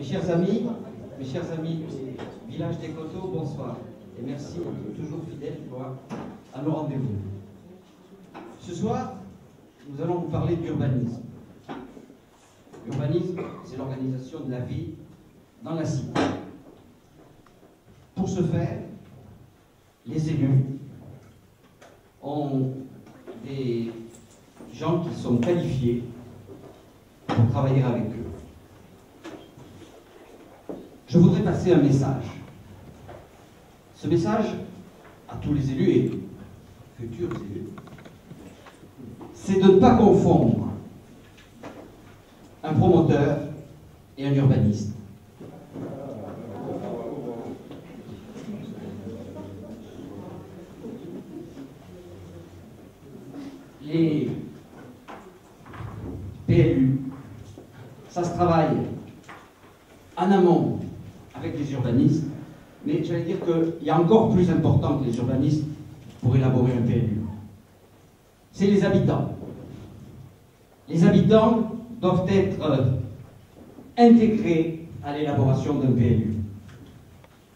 Mes chers amis du village des Coteaux, bonsoir. Et merci d'être toujours fidèles à nos rendez-vous. Ce soir, nous allons vous parler d'urbanisme. L'urbanisme, c'est l'organisation de la vie dans la cité. Pour ce faire, les élus ont des gens qui sont qualifiés pour travailler avec eux. Je voudrais passer un message. Ce message à tous les élus et futurs élus, c'est de ne pas confondre un promoteur et un urbaniste. Les PLU, ça se travaille en amont avec les urbanistes, mais j'allais dire qu'il y a encore plus important que les urbanistes pour élaborer un PLU. C'est les habitants. Les habitants doivent être intégrés à l'élaboration d'un PLU.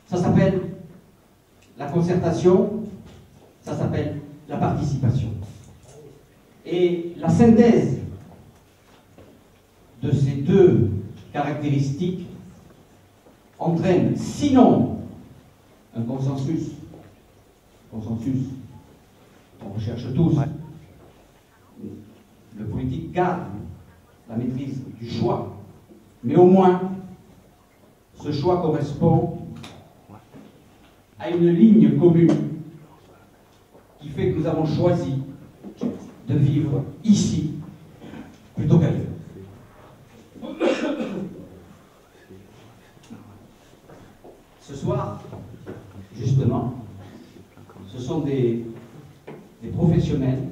Ça s'appelle la concertation, ça s'appelle la participation. Et la synthèse de ces deux caractéristiques entraîne, sinon un consensus, on recherche tous, le politique garde la maîtrise du choix, mais au moins ce choix correspond à une ligne commune qui fait que nous avons choisi de vivre ici plutôt qu'ailleurs. Ce soir, justement, ce sont des professionnels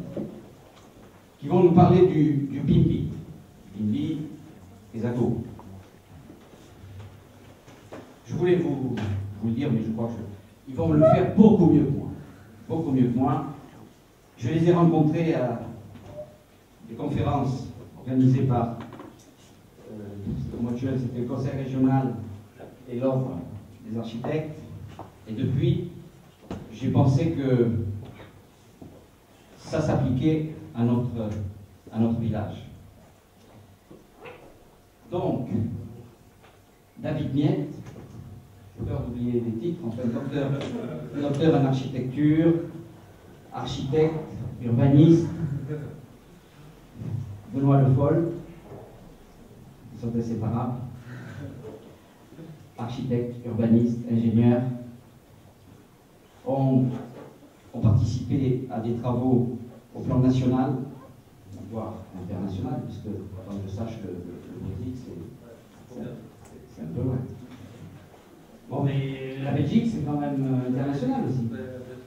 qui vont nous parler du BIMBI. BIMBI, les agos. Je voulais vous le dire, mais je crois qu'ils vont le faire beaucoup mieux que moi. Beaucoup mieux que moi. Je les ai rencontrés à des conférences organisées par, au mois de juin, c'était le conseil régional et l'ordre des architectes. Et depuis, j'ai pensé que ça s'appliquait à notre village. Donc, David Miette, j'ai peur d'oublier les titres, enfin, docteur en architecture, architecte, urbaniste, Benoît Le Foll, ils sont inséparables, architecte, urbaniste, ingénieur, ont participé à des travaux au plan national, voire international, puisque, quand je sache, le Belgique, c'est un peu loin. Bon, mais la Belgique, c'est quand même international aussi.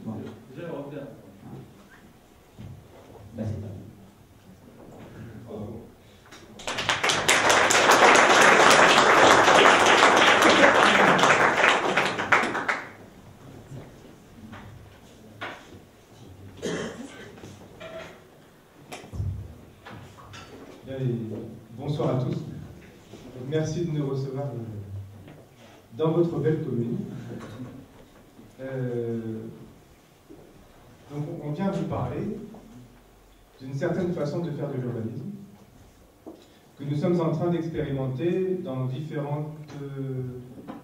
Bon. Déjà européen. Ben, c'est pas. Bonsoir à tous. Merci de nous recevoir dans votre belle commune. Donc on vient vous parler d'une certaine façon de faire de l'urbanisme que nous sommes en train d'expérimenter dans différentes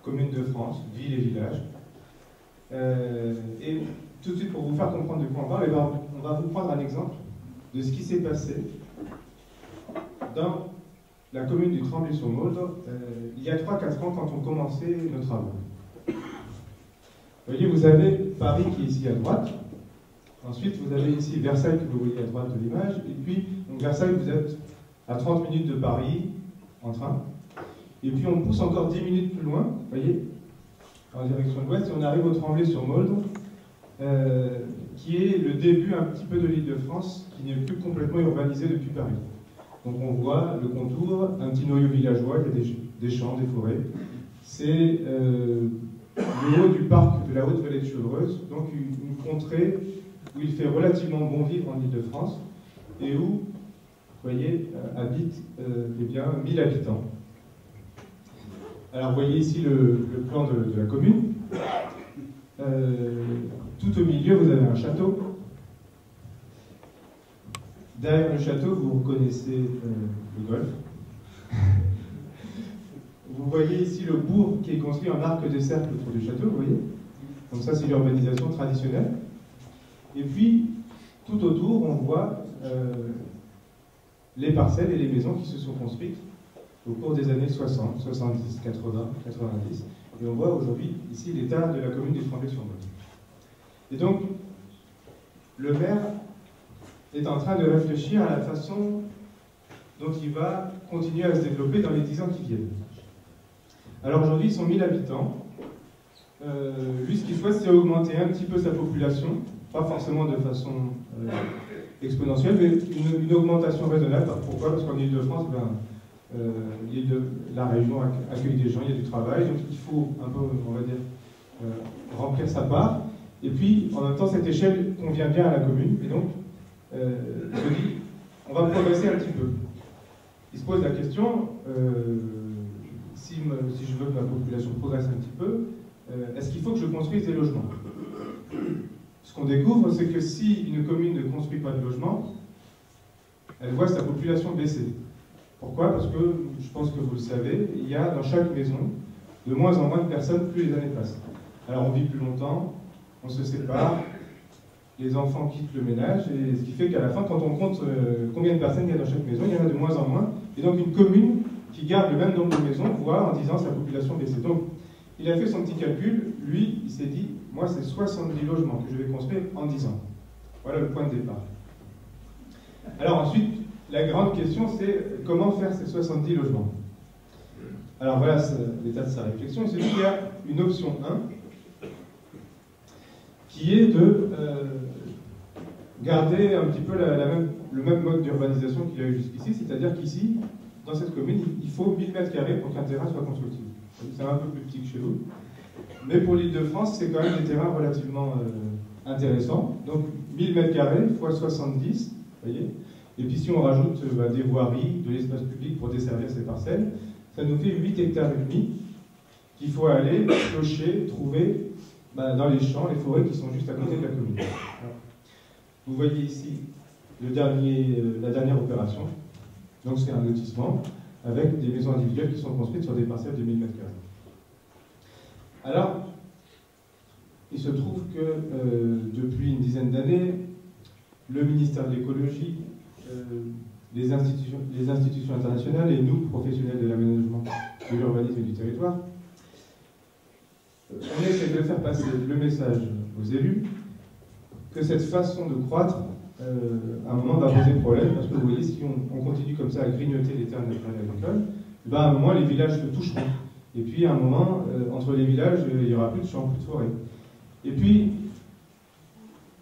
communes de France, villes et villages. Et tout de suite, pour vous faire comprendre de quoi on parle, on va vous prendre un exemple de ce qui s'est passé dans la commune du Tremblay-sur-Mauldre, il y a 3-4 ans, quand on commençait nos travaux. Vous voyez, vous avez Paris qui est ici à droite. Ensuite, vous avez ici Versailles que vous voyez à droite de l'image. Et puis, donc Versailles, vous êtes à 30 minutes de Paris, en train. Et puis, on pousse encore 10 minutes plus loin, vous voyez, en direction de l'ouest, et on arrive au Tremblay-sur-Mauldre, qui est le début un petit peu de l'Île-de-France, qui n'est plus complètement urbanisé depuis Paris. Donc on voit le contour, un petit noyau villageois, il y a des champs, des forêts. C'est le haut du parc de la Haute-Vallée de Chevreuse, donc une contrée où il fait relativement bon vivre en Île-de-France et où, vous voyez, habitent eh bien, 1000 habitants. Alors vous voyez ici le plan de la commune. Tout au milieu, vous avez un château. Derrière le château, vous reconnaissez le golfe. Vous voyez ici le bourg qui est construit en arc de cercle autour du château, vous voyez. Donc ça, c'est l'urbanisation traditionnelle. Et puis, tout autour, on voit les parcelles et les maisons qui se sont construites au cours des années 60, 70, 80, 90. Et on voit aujourd'hui, ici, l'état de la commune du Tremblay-sur-Meuse. Et donc, le maire est en train de réfléchir à la façon dont il va continuer à se développer dans les 10 ans qui viennent. Alors aujourd'hui, ils sont 1000 habitants. Lui, ce qu'il souhaite, c'est augmenter un petit peu sa population, pas forcément de façon exponentielle, mais une augmentation raisonnable. Pourquoi? Parce qu'en Ile-de-France, la région accueille des gens, il y a du travail, donc il faut un peu, on va dire, remplir sa part. Et puis, en même temps, cette échelle convient bien à la commune, et donc, je dis, on va progresser un petit peu. Il se pose la question, si je veux que ma population progresse un petit peu, est-ce qu'il faut que je construise des logements? Ce qu'on découvre, c'est que si une commune ne construit pas de logements, elle voit sa population baisser. Pourquoi? Parce que, je pense que vous le savez, il y a dans chaque maison de moins en moins de personnes plus les années passent. Alors on vit plus longtemps, on se sépare, les enfants quittent le ménage, et ce qui fait qu'à la fin, quand on compte combien de personnes il y a dans chaque maison, il y en a de moins en moins. Et donc une commune qui garde le même nombre de maisons voit en 10 ans sa population baisser. Donc il a fait son petit calcul, lui, il s'est dit, moi c'est 70 logements que je vais construire en 10 ans. Voilà le point de départ. Alors ensuite, la grande question c'est comment faire ces 70 logements. Alors voilà l'état de sa réflexion. Il se dit qu'il y a une option 1 qui est de garder un petit peu le même mode d'urbanisation qu'il y a eu jusqu'ici, c'est-à-dire qu'ici, dans cette commune, il faut 1000 m² pour qu'un terrain soit constructible. C'est un peu plus petit que chez nous. Mais pour l'Île-de-France, c'est quand même des terrains relativement intéressants. Donc 1000 m² fois 70, vous voyez. Et puis si on rajoute des voiries, de l'espace public pour desservir ces parcelles, ça nous fait 8,5 hectares qu'il faut aller piocher, trouver dans les champs, les forêts qui sont juste à côté de la commune. Vous voyez ici la dernière opération. Donc c'est un lotissement avec des maisons individuelles qui sont construites sur des parcelles de 1000 m². Alors, il se trouve que depuis une dizaine d'années, le ministère de l'écologie, les institutions internationales et nous, professionnels de l'aménagement, de l'urbanisme et du territoire, on essaie de faire passer le message aux élus que cette façon de croître, à un moment, va poser problème, parce que vous voyez, si on continue comme ça à grignoter les terres naturelles agricoles, à un moment, les villages se toucheront. Et puis, à un moment, entre les villages, il n'y aura plus de champs, plus de forêts. Et puis,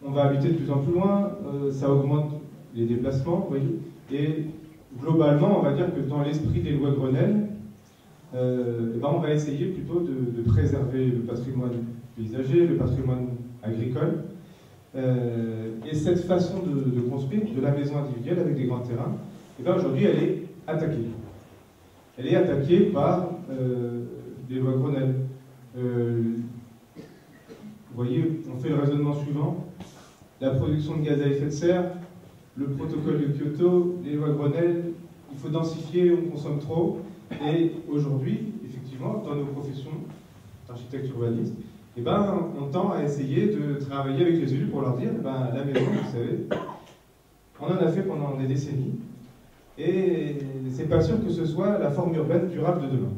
on va habiter de plus en plus loin, ça augmente les déplacements, vous voyez. Et globalement, on va dire que dans l'esprit des lois Grenelle, on va essayer plutôt de préserver le patrimoine paysager, le patrimoine agricole. Et cette façon de construire de la maison individuelle avec des grands terrains, aujourd'hui, elle est attaquée. Elle est attaquée par des lois Grenelle. Vous voyez, on fait le raisonnement suivant. La production de gaz à effet de serre, le protocole de Kyoto, les lois Grenelle, il faut densifier, on consomme trop. Et aujourd'hui, effectivement, dans nos professions d'architecte urbaniste, on tend à essayer de travailler avec les élus pour leur dire, la maison, vous savez, on en a fait pendant des décennies, et c'est pas sûr que ce soit la forme urbaine durable de demain.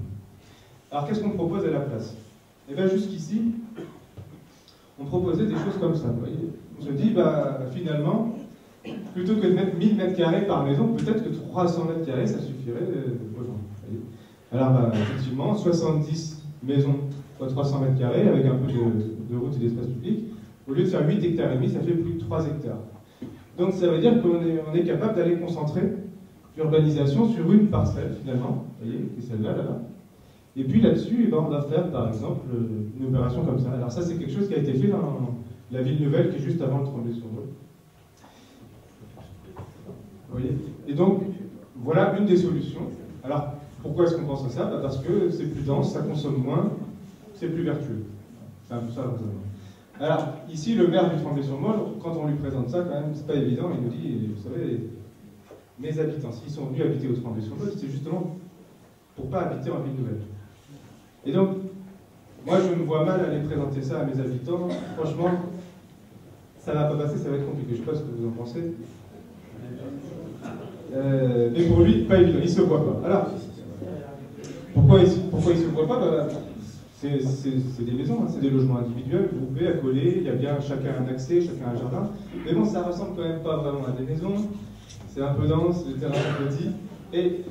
Alors qu'est-ce qu'on propose à la place? Jusqu'ici, on proposait des choses comme ça, vous voyez. On se dit, finalement, plutôt que de mettre 1000 m² par maison, peut-être que 300 m², ça suffirait aux gens. Alors, effectivement, 70 maisons fois 300 m² avec un peu de route et d'espace public, au lieu de faire 8,5 hectares, ça fait plus de 3 hectares. Donc, ça veut dire qu'on est capable d'aller concentrer l'urbanisation sur une parcelle, finalement, vous voyez, qui est celle-là, là. Et puis là-dessus, on va faire, par exemple, une opération comme ça. Alors ça, c'est quelque chose qui a été fait dans la ville nouvelle, qui est juste avant le Tremblay-sur-Meuse. Vous voyez. Et donc, voilà une des solutions. Alors, Pourquoi est-ce qu'on pense à ça? Parce que c'est plus dense, ça consomme moins, c'est plus vertueux. C'est un peu ça le raisonnement. Alors, ici, le maire du Tremblay-sur-Mauldre, quand on lui présente ça, quand même, c'est pas évident, il nous dit, vous savez, mes habitants, s'ils sont venus habiter au Tremblay-sur-Mauldre, c'est justement pour pas habiter en ville nouvelle. Et donc, moi, je me vois mal aller présenter ça à mes habitants. Franchement, ça va pas passer, ça va être compliqué. Je sais pas ce que vous en pensez. Mais pour lui, pas évident, il se voit pas. Alors, pourquoi il se voit pas? C'est des maisons, hein, c'est des logements individuels, groupés, accolés, il y a bien chacun un accès, chacun un jardin. Mais bon, ça ressemble quand même pas vraiment à des maisons. C'est un peu dense, le terrain est petit. Et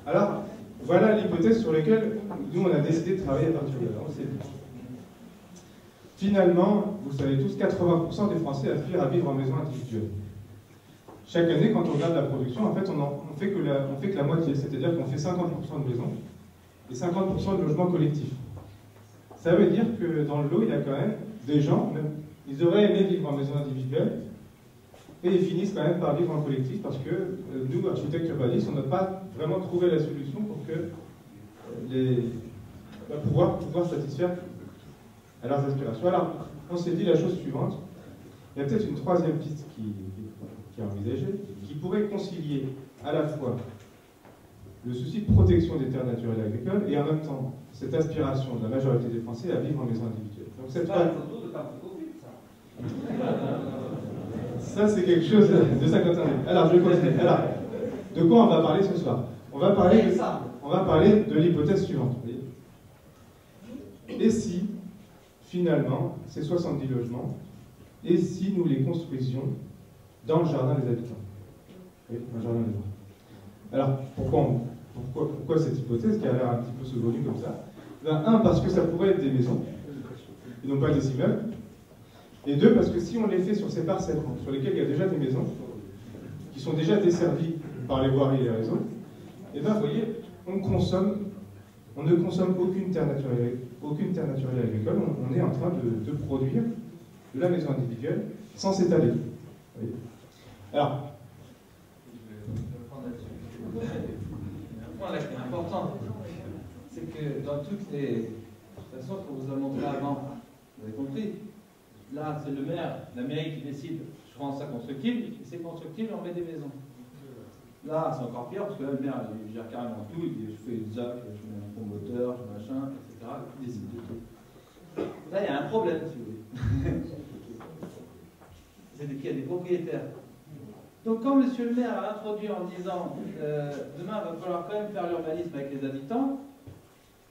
alors, voilà l'hypothèse sur laquelle nous, on a décidé de travailler à partir de là. On s'est dit. Finalement, vous savez tous, 80% des Français aspirent à vivre en maison individuelle. Chaque année, quand on regarde la production, en fait, on fait que la moitié, c'est-à-dire qu'on fait 50% de maisons et 50% de logements collectifs. Ça veut dire que dans le lot, il y a quand même des gens, même, ils auraient aimé vivre en maison individuelle, et ils finissent quand même par vivre en collectif parce que nous, architectes urbanistes, on n'a pas vraiment trouvé la solution pour que pouvoir satisfaire à leurs aspirations. Alors, on s'est dit la chose suivante, il y a peut-être une troisième piste qui est envisagée, qui pourrait concilier à la fois le souci de protection des terres naturelles et agricoles et en même temps cette aspiration de la majorité des Français à vivre en maison individuelle. Donc cette ça, c'est quelque chose de 50 ans. Alors, je vais continuer. Alors, de quoi on va parler ce soir? On va parler de l'hypothèse suivante. Et si, finalement, ces 70 logements, et si nous les construisions dans le jardin des habitants? Oui, dans le jardin des habitants. Alors, pourquoi cette hypothèse qui a l'air un petit peu saugrenue comme ça? Ben, un, parce que ça pourrait être des maisons, et non pas des immeubles. Et deux, parce que si on les fait sur ces parcelles sur lesquelles il y a déjà des maisons, qui sont déjà desservies par les voiries et les réseaux, et bien vous voyez, on ne consomme aucune terre naturelle agricole, on est en train de produire de la maison individuelle sans s'étaler. Alors, un point là qui est important, c'est que dans toutes les façons qu'on vous a montré avant, vous avez compris, là c'est le maire, la mairie qui décide, je rends ça constructible, et c'est constructible, on met des maisons. Là c'est encore pire, parce que là le maire il gère carrément tout, il dit je fais une ZAC, je mets un promoteur, je machin, etc. Il décide de tout. Là il y a un problème, si vous voulez. C'est qu'il y a des propriétaires. Donc quand M. le maire a introduit en disant demain il va falloir quand même faire l'urbanisme avec les habitants,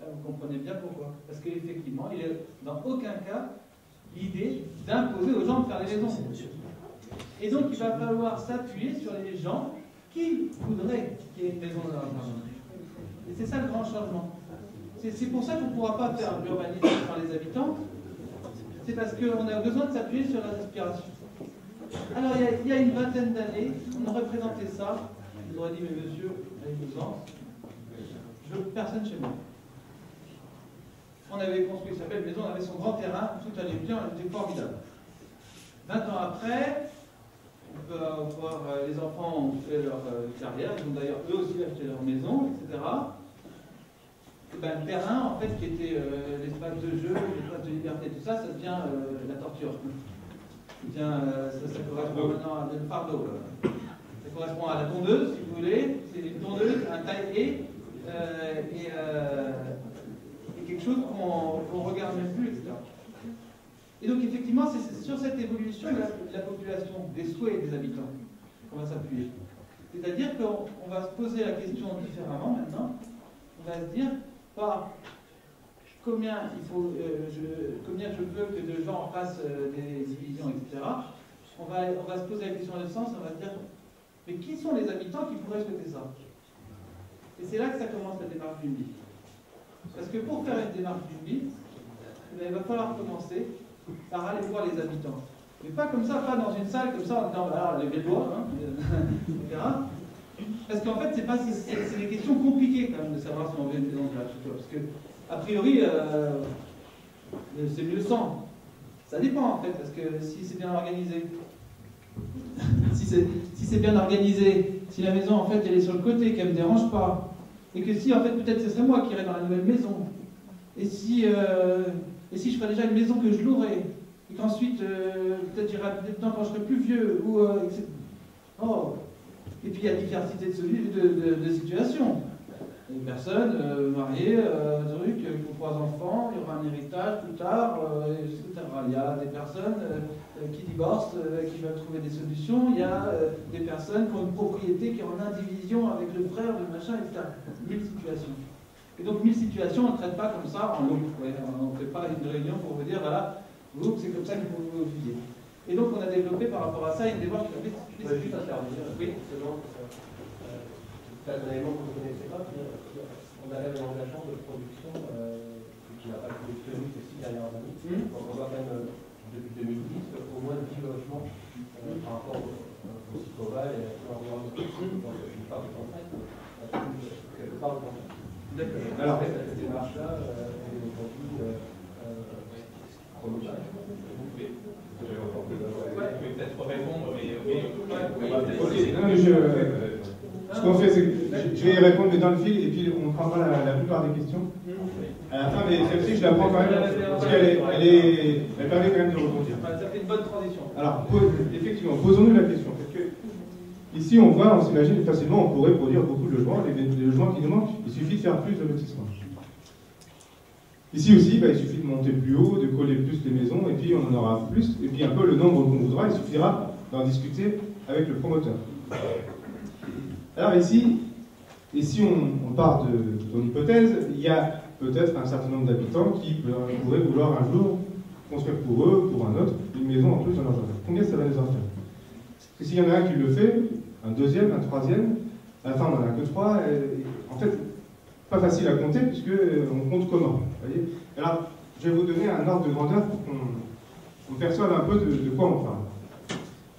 là vous comprenez bien pourquoi. Parce qu'effectivement, il n'est dans aucun cas l'idée d'imposer aux gens de faire des maisons. Et donc il va falloir s'appuyer sur les gens qui voudraient qu'il y ait une maison dans leur jardin. Et c'est ça le grand changement. C'est pour ça qu'on ne pourra pas faire l'urbanisme par les habitants. C'est parce qu'on a besoin de s'appuyer sur les aspirations. Alors, il y a une vingtaine d'années, on aurait présenté ça, ils auraient dit, mais monsieur, allez-vous-en, je veux personne chez moi. On avait construit sa belle maison, on avait son grand terrain, tout allait bien, c'était formidable. 20 ans après, on peut voir, les enfants ont fait leur carrière, ils ont d'ailleurs eux aussi acheté leur maison, etc. Et ben, le terrain, en fait, qui était l'espace de jeu, l'espace de liberté, tout ça, ça devient la torture. Ça correspond maintenant à le fardeau. Ça correspond à la tondeuse, si vous voulez. C'est une tondeuse, un taille-et, et quelque chose qu'on ne regarde même plus, etc. Et donc, effectivement, c'est sur cette évolution de la population, des souhaits des habitants, qu'on va s'appuyer. C'est-à-dire qu'on va se poser la question différemment maintenant. On va se dire, pas combien je veux que de gens fassent des divisions, etc. On va se poser la question de sens, on va se dire, mais qui sont les habitants qui pourraient souhaiter ça? Et c'est là que ça commence la démarche d'une vie. Parce que pour faire une démarche d'une vie, il va falloir commencer par aller voir les habitants. Mais pas comme ça, pas dans une salle comme ça en disant, alors les Vélois, etc. Parce qu'en fait, c'est des questions compliquées quand même de savoir si on veut une maison de la culture. Parce que, a priori, c'est mieux sans. Ça dépend en fait, parce que si c'est bien organisé, si c'est bien organisé, si la maison en fait elle est sur le côté, qu'elle ne me dérange pas, Et que si, en fait, peut-être ce serait moi qui irais dans la nouvelle maison. Et si je ferais déjà une maison que je louerais. Et qu'ensuite, peut-être j'irai dedans quand je serai plus vieux. Etc. Oh. Et puis il y a diversité de situations. Une personne mariée, qui ont 3 enfants, il y aura un héritage plus tard, etc. Il y a des personnes qui divorcent, qui veulent trouver des solutions. Il y a des personnes qui ont une propriété, qui est en indivision avec le frère, le machin, etc. 1000 situations. Et donc 1000 situations, on ne traite pas comme ça en lot. Ouais, on ne fait pas une réunion pour vous dire, voilà, vous, c'est comme ça qu'il faut vous viser. Et donc on a développé par rapport à ça une démarche qui a juste intervenir. Oui, selon un élément que vous ne connaissez pas, on avait un engagement de production qui n'a pas été tenu ces 6 dernières années. Donc on voit quand même, depuis 2010, au moins 10 logements par rapport au Sicoval et à l'environnement. Donc je ne suis pas en fait, quelque part le contraire. D'accord. Alors, cette démarche-là est aujourd'hui chronophage. Peut-être répondre, ce qu'on fait, c'est que je vais y répondre, mais dans le fil, et puis on prendra la plupart des questions. À la fin, mais celle-ci, je la prends quand même, parce qu'elle permet quand même de rebondir. Ça fait une bonne transition. Alors, effectivement, posons-nous la question. Parce que ici, on voit, on s'imagine facilement, on pourrait produire beaucoup de logements, les logements qui nous manquent, il suffit de faire plus de lotissements. Ici aussi, il suffit de monter plus haut, de coller plus les maisons, et puis on en aura plus, et puis un peu le nombre qu'on voudra, il suffira d'en discuter avec le promoteur. Alors ici on part de ton hypothèse, il y a peut-être un certain nombre d'habitants qui pourraient vouloir un jour construire pour eux, pour un autre, une maison en plus dans leur jardin. Combien ça va nous en faire? Parce que s'il y en a un qui le fait, un deuxième, un troisième, à la fin on n'en a que 3, en fait, pas facile à compter puisqu'on compte comment. Voyez. Alors, je vais vous donner un ordre de grandeur pour qu'on perçoive un peu de quoi on parle.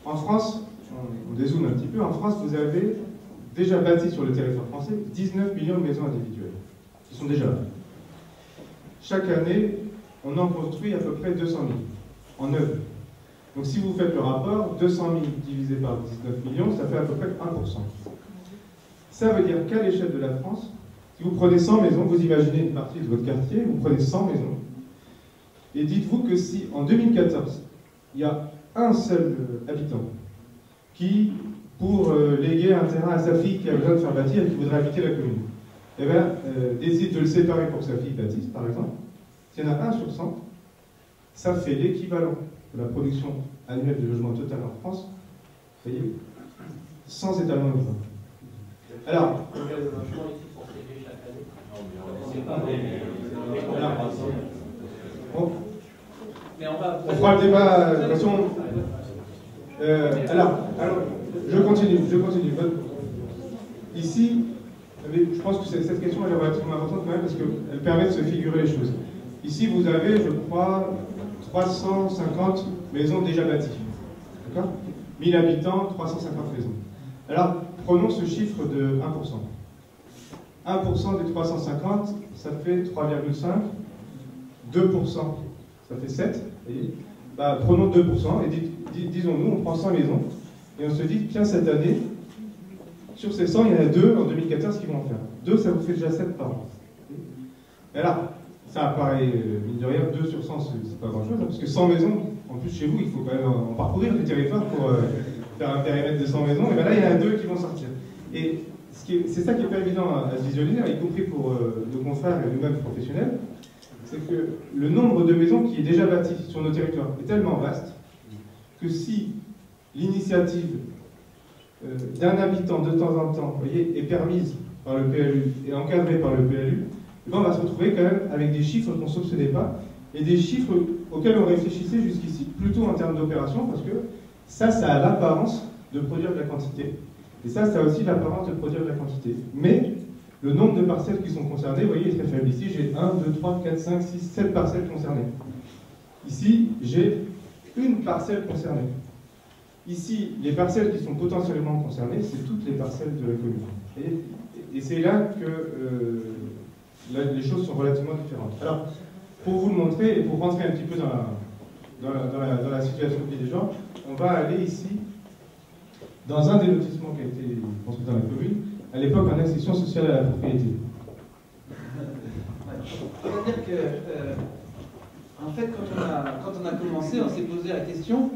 En France, on dézoome un petit peu, en France vous avez déjà bâti sur le territoire français 19 millions de maisons individuelles, qui sont déjà là. Chaque année, on en construit à peu près 200 000, en neuf. Donc si vous faites le rapport, 200 000 divisé par 19 millions, ça fait à peu près 1%. Ça veut dire qu'à l'échelle de la France, si vous prenez 100 maisons, vous imaginez une partie de votre quartier, vous prenez 100 maisons, et dites-vous que si en 2014, il y a un seul habitant qui, pour léguer un terrain à sa fille qui a besoin de faire bâtir et qui voudrait habiter la commune, eh bien, décide de le séparer pour que sa fille bâtisse, par exemple, s'il y en a 1 sur 100, ça fait l'équivalent de la production annuelle de logements total en France, vous voyez, sans étalement urbain. Alors, on fera le débat, de toute façon. Alors, je continue. Ici, je pense que cette question elle est relativement importante quand même parce qu'elle permet de se figurer les choses. Ici, vous avez, je crois, 350 maisons déjà bâties. D'accord ? 1000 habitants, 350 maisons. Alors, prenons ce chiffre de 1%. 1% des 350, ça fait 3,5. 2%, ça fait 7. Prenons 2% et disons-nous, on prend 100 maisons et on se dit, tiens, cette année, sur ces 100, il y en a 2 en 2014 qui vont en faire. 2, ça vous fait déjà 7 par an. Et là, ça apparaît, mine de rien, 2 sur 100, c'est pas grand-chose, hein, parce que 100 maisons, en plus chez vous, il faut quand même en parcourir le territoire pour faire un périmètre de 100 maisons, et bien là, il y en a 2 qui vont sortir. Et c'est ça qui n'est pas évident à se visualiser, y compris pour nos confrères et nous-mêmes professionnels, c'est que le nombre de maisons qui est déjà bâti sur nos territoires est tellement vaste que si l'initiative d'un habitant de temps en temps, vous voyez, est permise par le PLU et encadrée par le PLU, on va se retrouver quand même avec des chiffres qu'on ne soupçonnait pas et des chiffres auxquels on réfléchissait jusqu'ici, plutôt en termes d'opération, parce que ça a l'apparence de produire de la quantité. Et ça a aussi l'apparence de produire de la quantité. Mais le nombre de parcelles qui sont concernées, vous voyez, est très faible. Ici, j'ai 1, 2, 3, 4, 5, 6, 7 parcelles concernées. Ici, j'ai une parcelle concernée. Ici, les parcelles qui sont potentiellement concernées, c'est toutes les parcelles de la commune. Et c'est là que les choses sont relativement différentes. Alors, pour vous le montrer, et pour rentrer un petit peu dans la situation de vie des gens, on va aller ici, dans un des lotissements qui a été construit dans la commune, à l'époque en accession sociale à la propriété. C'est-à-dire que, en fait, quand on a commencé, on s'est posé la question,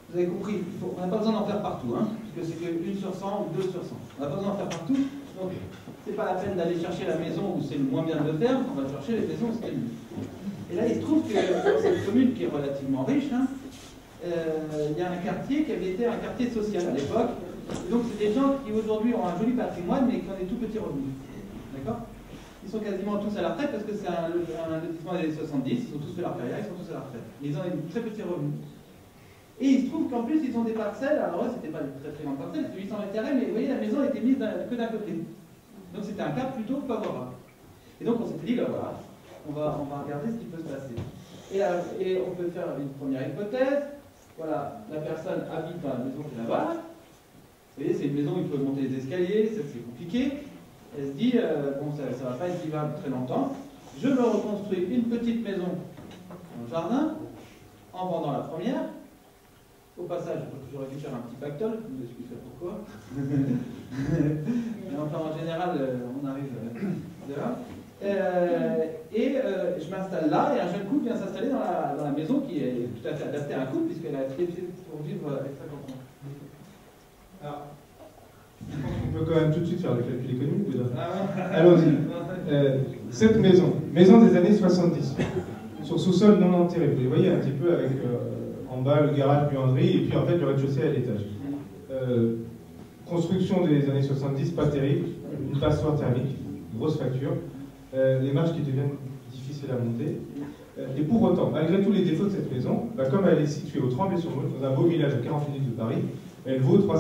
vous avez compris, on n'a pas besoin d'en faire partout, hein, puisque c'est que 1 sur 100 ou 2 sur 100. On n'a pas besoin d'en faire partout, donc c'est pas la peine d'aller chercher la maison où c'est le moins bien de le faire, on va chercher les maisons où c'est le mieux. Et là, il se trouve que dans cette commune qui est relativement riche, hein, il y a un quartier qui avait été un quartier social à l'époque. Donc c'est des gens qui aujourd'hui ont un joli patrimoine mais qui ont des tout petits revenus. D'accord? Ils sont quasiment tous à la retraite parce que c'est un lotissement des années 70, ils ont tous fait leur carrière, ils sont tous à la retraite. Mais ils ont des très petits revenus. Et il se trouve qu'en plus ils ont des parcelles, alors là c'était pas des très très grandes parcelles, c'était 800 mètres carrés, mais vous voyez la maison était mise que d'un côté. Donc c'était un cas plutôt favorable. Et donc on s'était dit, ben voilà, on va regarder ce qui peut se passer. Et on peut faire une première hypothèse. Voilà, la personne habite dans la maison qui est là-bas. Vous voyez, c'est une maison où il faut monter les escaliers, c'est compliqué. Elle se dit, bon, ça ne va pas être vivable très longtemps. Je me reconstruis une petite maison dans le jardin, en vendant la première. Au passage, j'aurais dû faire un petit pactole, je vous expliquerai pourquoi. Mais enfin, en général, on arrive là. Je m'installe là, et un jeune couple vient s'installer dans la maison qui est tout à fait adaptée à un couple, puisqu'elle a été faite pour vivre avec 50 ans. Alors, je pense qu'on peut quand même tout de suite faire le calcul économique. Ah, allons-y. Cette maison des années 70, sur sous-sol non enterré, vous les voyez un petit peu avec en bas le garage, buanderie, et puis en fait le rez-de-chaussée à l'étage. Construction des années 70, pas terrible, une passoire thermique, grosse facture, les marches qui deviennent difficiles à monter. Et pour autant, malgré tous les défauts de cette maison, bah, comme elle est située au Tremblay-sur-Meuse, dans un beau village à 40 minutes de Paris, elle vaut 350-400 000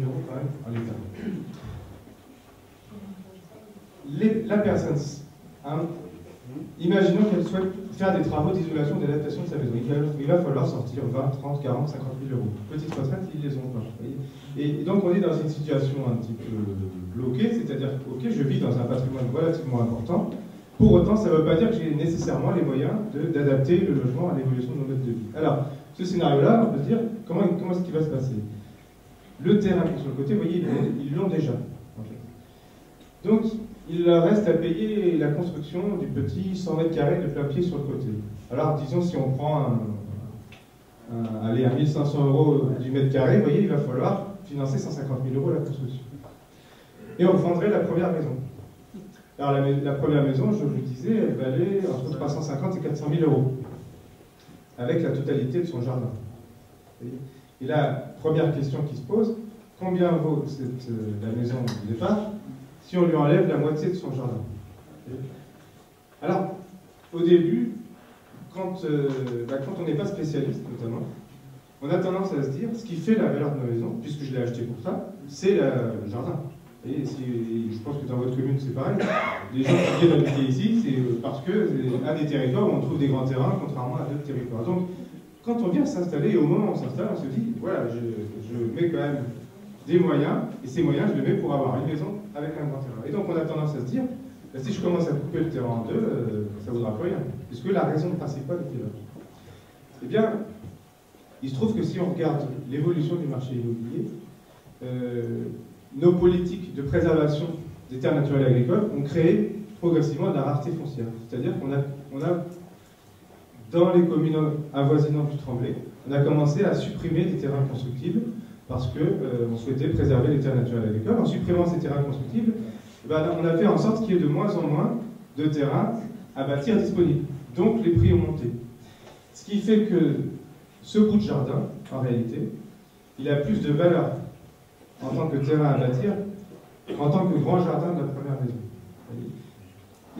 euros quand même en l'état. La personne, hein, imaginons qu'elle souhaite faire des travaux d'isolation, d'adaptation de sa maison. Il va falloir sortir 20, 30, 40, 50 000 euros. Petite retraite, ils les ont pas. Et donc on est dans une situation un petit peu bloquée, c'est-à-dire que ok, je vis dans un patrimoine relativement important. Pour autant, ça ne veut pas dire que j'ai nécessairement les moyens d'adapter le logement à l'évolution de mon mode de vie. Alors, ce scénario-là, on peut se dire, comment est-ce qu'il va se passer? Le terrain qui est sur le côté, vous voyez, ils l'ont déjà. En fait. Donc, il leur reste à payer la construction du petit 100 mètres carrés de plein pied sur le côté. Alors, disons, si on prend allez, 1500 euros du mètre carré, vous voyez, il va falloir financer 150 000 euros la construction. Et on vendrait la première maison. Alors la première maison, je vous le disais, elle valait entre 350 et 400 000 euros, avec la totalité de son jardin. Et la première question qui se pose, combien vaut la maison du départ si on lui enlève la moitié de son jardin? Alors, au début, quand on n'est pas spécialiste notamment, on a tendance à se dire, ce qui fait la valeur de ma maison, puisque je l'ai acheté pour ça, c'est le jardin. Et je pense que dans votre commune c'est pareil, les gens qui viennent habiter ici, c'est parce que c'est un des territoires où on trouve des grands terrains, contrairement à d'autres territoires. Donc, quand on vient s'installer, au moment où on s'installe, on se dit, voilà, je mets quand même des moyens, et ces moyens, je les mets pour avoir une maison avec un grand terrain. Et donc, on a tendance à se dire, bah, si je commence à couper le terrain en deux, ça ne vaudra plus rien. Puisque la raison principale était là. Eh bien, il se trouve que si on regarde l'évolution du marché immobilier, nos politiques de préservation des terres naturelles et agricoles ont créé progressivement de la rareté foncière. C'est-à-dire qu'on a, dans les communes avoisinantes du Tremblay, on a commencé à supprimer des terrains constructibles parce qu'on souhaitait préserver les terres naturelles et agricoles. En supprimant ces terrains constructibles, ben, on a fait en sorte qu'il y ait de moins en moins de terrains à bâtir disponibles. Donc les prix ont monté. Ce qui fait que ce bout de jardin, en réalité, il a plus de valeur en tant que terrain à bâtir, en tant que grand jardin de la première maison.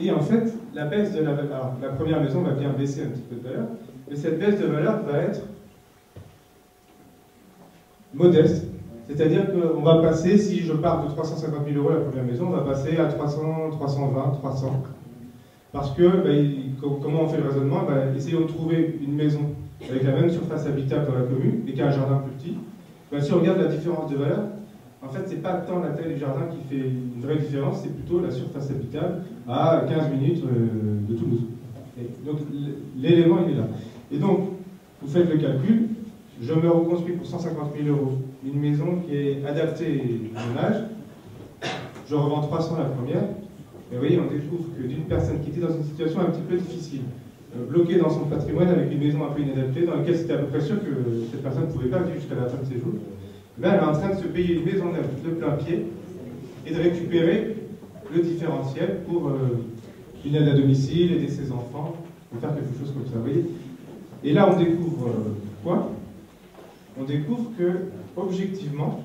Et en fait, la baisse de la valeur, alors la première maison va bien baisser un petit peu de valeur, mais cette baisse de valeur va être modeste. C'est-à-dire qu'on va passer, si je pars de 350 000 euros la première maison, on va passer à 300, 320, 300. Parce que, comment on fait le raisonnement? Essayons de trouver une maison avec la même surface habitable dans la commune, et qui a un jardin plus petit. Si on regarde la différence de valeur, en fait, c'est pas tant la taille du jardin qui fait une vraie différence, c'est plutôt la surface habitable à 15 minutes de Toulouse. Et donc, l'élément, il est là. Et donc, vous faites le calcul, je me reconstruis pour 150 000 euros une maison qui est adaptée à mon âge, je revends 300 la première. Et vous voyez, on découvre que d'une personne qui était dans une situation un petit peu difficile, bloquée dans son patrimoine avec une maison un peu inadaptée, dans laquelle c'était à peu près sûr que cette personne ne pouvait pas vivre jusqu'à la fin de ses jours, là, elle est en train de se payer une maison neuve de plein pied et de récupérer le différentiel pour une aide à domicile, aider ses enfants, ou faire quelque chose comme ça, vous voyez. Et là, on découvre quoi? On découvre que, objectivement,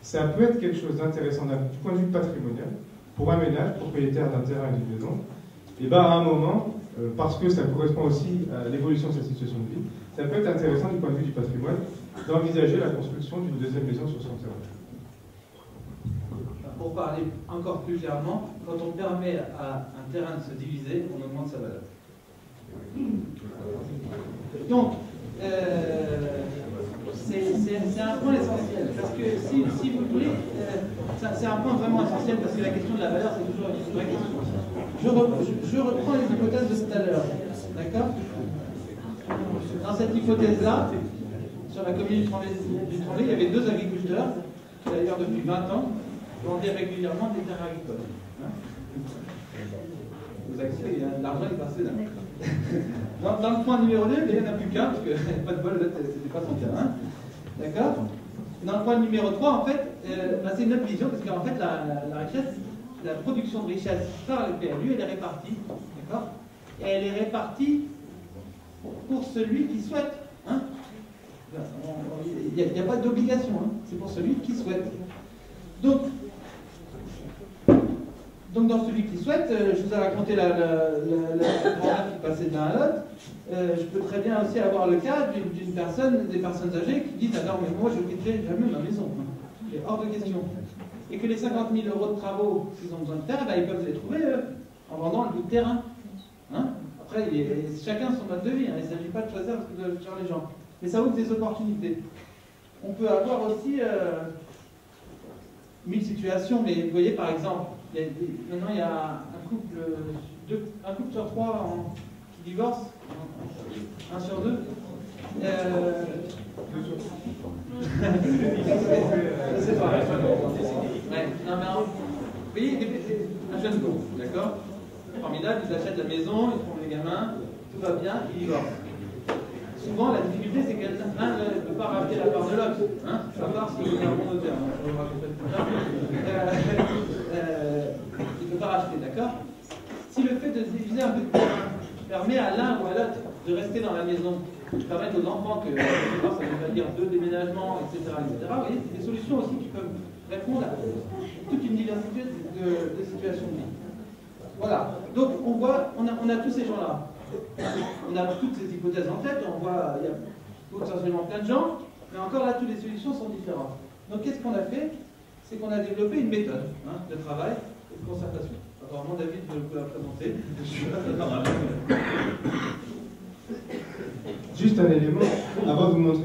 ça peut être quelque chose d'intéressant du point de vue patrimonial, pour un ménage propriétaire d'un terrain et d'une maison, et bien à un moment, parce que ça correspond aussi à l'évolution de sa situation de vie, ça peut être intéressant du point de vue du patrimoine d'envisager la construction d'une deuxième maison sur son terrain. Pour parler encore plus clairement, quand on permet à un terrain de se diviser, on augmente sa valeur. Donc, c'est un point essentiel, parce que si vous voulez, c'est un point vraiment essentiel, parce que la question de la valeur, c'est toujours une vraie question. Je reprends les hypothèses de tout à l'heure, d'accord? Dans cette hypothèse-là, sur la commune du Tremblay, il y avait 2 agriculteurs, qui d'ailleurs depuis 20 ans, vendaient régulièrement des terres agricoles. Hein? Vous avez l'argent est passé là. Dans le point numéro 2, il n'y en a plus qu'un, parce que pas de bol, c'était pas son terrain. D'accord? Dans le point numéro 3, en fait, c'est une autre vision, parce qu'en fait, la richesse, la production de richesse par le PLU, elle est répartie. D'accord? Et elle est répartie pour celui qui souhaite. Hein? Il n'y a pas d'obligation, hein? C'est pour celui qui souhaite. Donc, dans celui qui souhaite, je vous ai raconté la qui passait d'un à l'autre. Je peux très bien aussi avoir le cas des personnes âgées qui disent: alors, mais moi je ne quitterai jamais ma maison. C'est hors de question. Et que les 50 000 € de travaux qu'ils ont besoin de faire, ils peuvent les trouver en vendant le bout de terrain. Hein? Après, chacun son mode de vie. Hein. Il ne s'agit pas de choisir les gens. Mais ça ouvre des opportunités. On peut avoir aussi 1000 situations, mais vous voyez par exemple, maintenant il y a un couple sur 3 qui divorce, 1 sur 2. Je sais pas. Ouais. Non, mais vous voyez, un jeune couple, d'accord? Formidable, ils achètent la maison, ils font les gamins, tout va bien, ils divorcent. Souvent, la difficulté, c'est qu'un ne peut pas racheter la part de l'autre, hein, à part s'il est un bon notaire. Il ne peut pas racheter, d'accord? Si le fait de diviser un peu de terrain permet à l'un ou à l'autre de rester dans la maison, permettre aux enfants que, ça veut pas dire 2 déménagements, etc., vous voyez, c'est des solutions aussi qui peuvent répondre à toute une diversité de situations de vie. Voilà. Donc, on voit, on a tous ces gens-là. On a toutes ces hypothèses en tête, on voit, il y a potentiellement plein de gens, mais encore là, toutes les solutions sont différentes. Donc, qu'est-ce qu'on a fait? C'est qu'on a développé une méthode de travail et de concertation. Apparemment, David veut vous la présenter. Juste un élément, avant de vous montrer,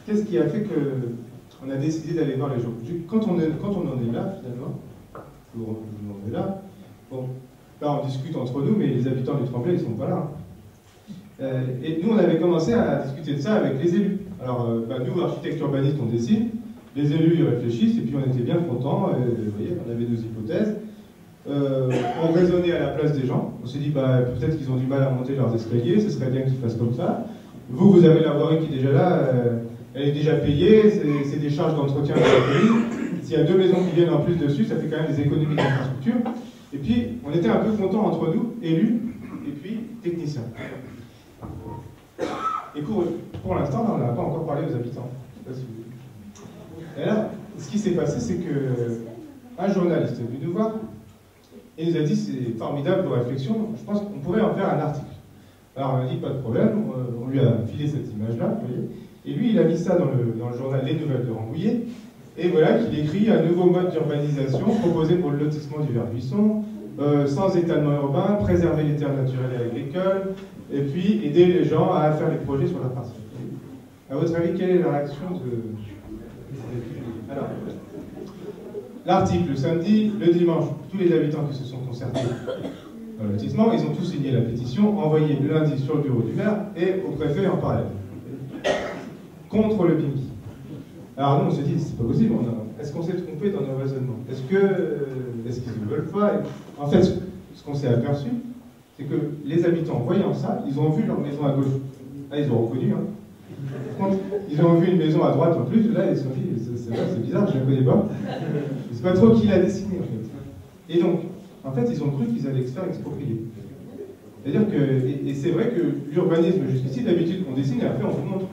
qu'est-ce qui a fait qu'on a décidé d'aller voir les gens? Quand on en est là, finalement, on est là, bon, là on discute entre nous, mais les habitants du Tremblay, ils ne sont pas là. Et nous, on avait commencé à discuter de ça avec les élus. Alors, nous, architectes urbanistes, on dessine, les élus, ils réfléchissent, et puis on était bien contents, vous voyez, on avait nos hypothèses. On raisonnait à la place des gens. On s'est dit, peut-être qu'ils ont du mal à monter leurs escaliers, ce serait bien qu'ils fassent comme ça. Vous avez la voirie qui est déjà là, elle est déjà payée, c'est des charges d'entretien de la pays. S'il y a 2 maisons qui viennent en plus dessus, ça fait quand même des économies d'infrastructure. Et puis, on était un peu contents entre nous, élus, et puis techniciens. Et pour l'instant, on n'a pas encore parlé aux habitants. Je sais pas si vous... Et là, ce qui s'est passé, c'est qu'un journaliste est venu nous voir, et il nous a dit: c'est formidable vos réflexions, je pense qu'on pourrait en faire un article. Alors on a dit: pas de problème, on lui a filé cette image-là, vous voyez, et lui il a mis ça dans le journal Les Nouvelles de Rambouillet, et voilà qu'il écrit: un nouveau mode d'urbanisation proposé pour le lotissement du Vert-Buisson, sans étalement urbain, préserver les terres naturelles et agricoles, et puis aider les gens à faire les projets sur leur parcelle. À votre avis, quelle est la réaction de... Alors, l'article, le samedi, le dimanche, tous les habitants qui se sont concertés dans le lotissement, ils ont tous signé la pétition, envoyée le lundi sur le bureau du maire et au préfet en parallèle. Contre le PIMI. Alors nous, on s'est dit: c'est pas possible, est-ce qu'on s'est trompé dans nos raisonnements? Est-ce qu'ils ne veulent pas? En fait, ce qu'on s'est aperçu, c'est que les habitants, voyant ça, ils ont vu leur maison à gauche. Ah, ils ont reconnu, hein. Par contre, ils ont vu une maison à droite en plus, là, ils se sont dit, c'est bizarre, je ne la connais pas. Je ne sais pas trop qui l'a dessiné, en fait. Et donc, en fait, ils ont cru qu'ils allaient se faire exproprier. C'est-à-dire que, et c'est vrai que l'urbanisme, jusqu'ici, d'habitude, on dessine et après on vous montre.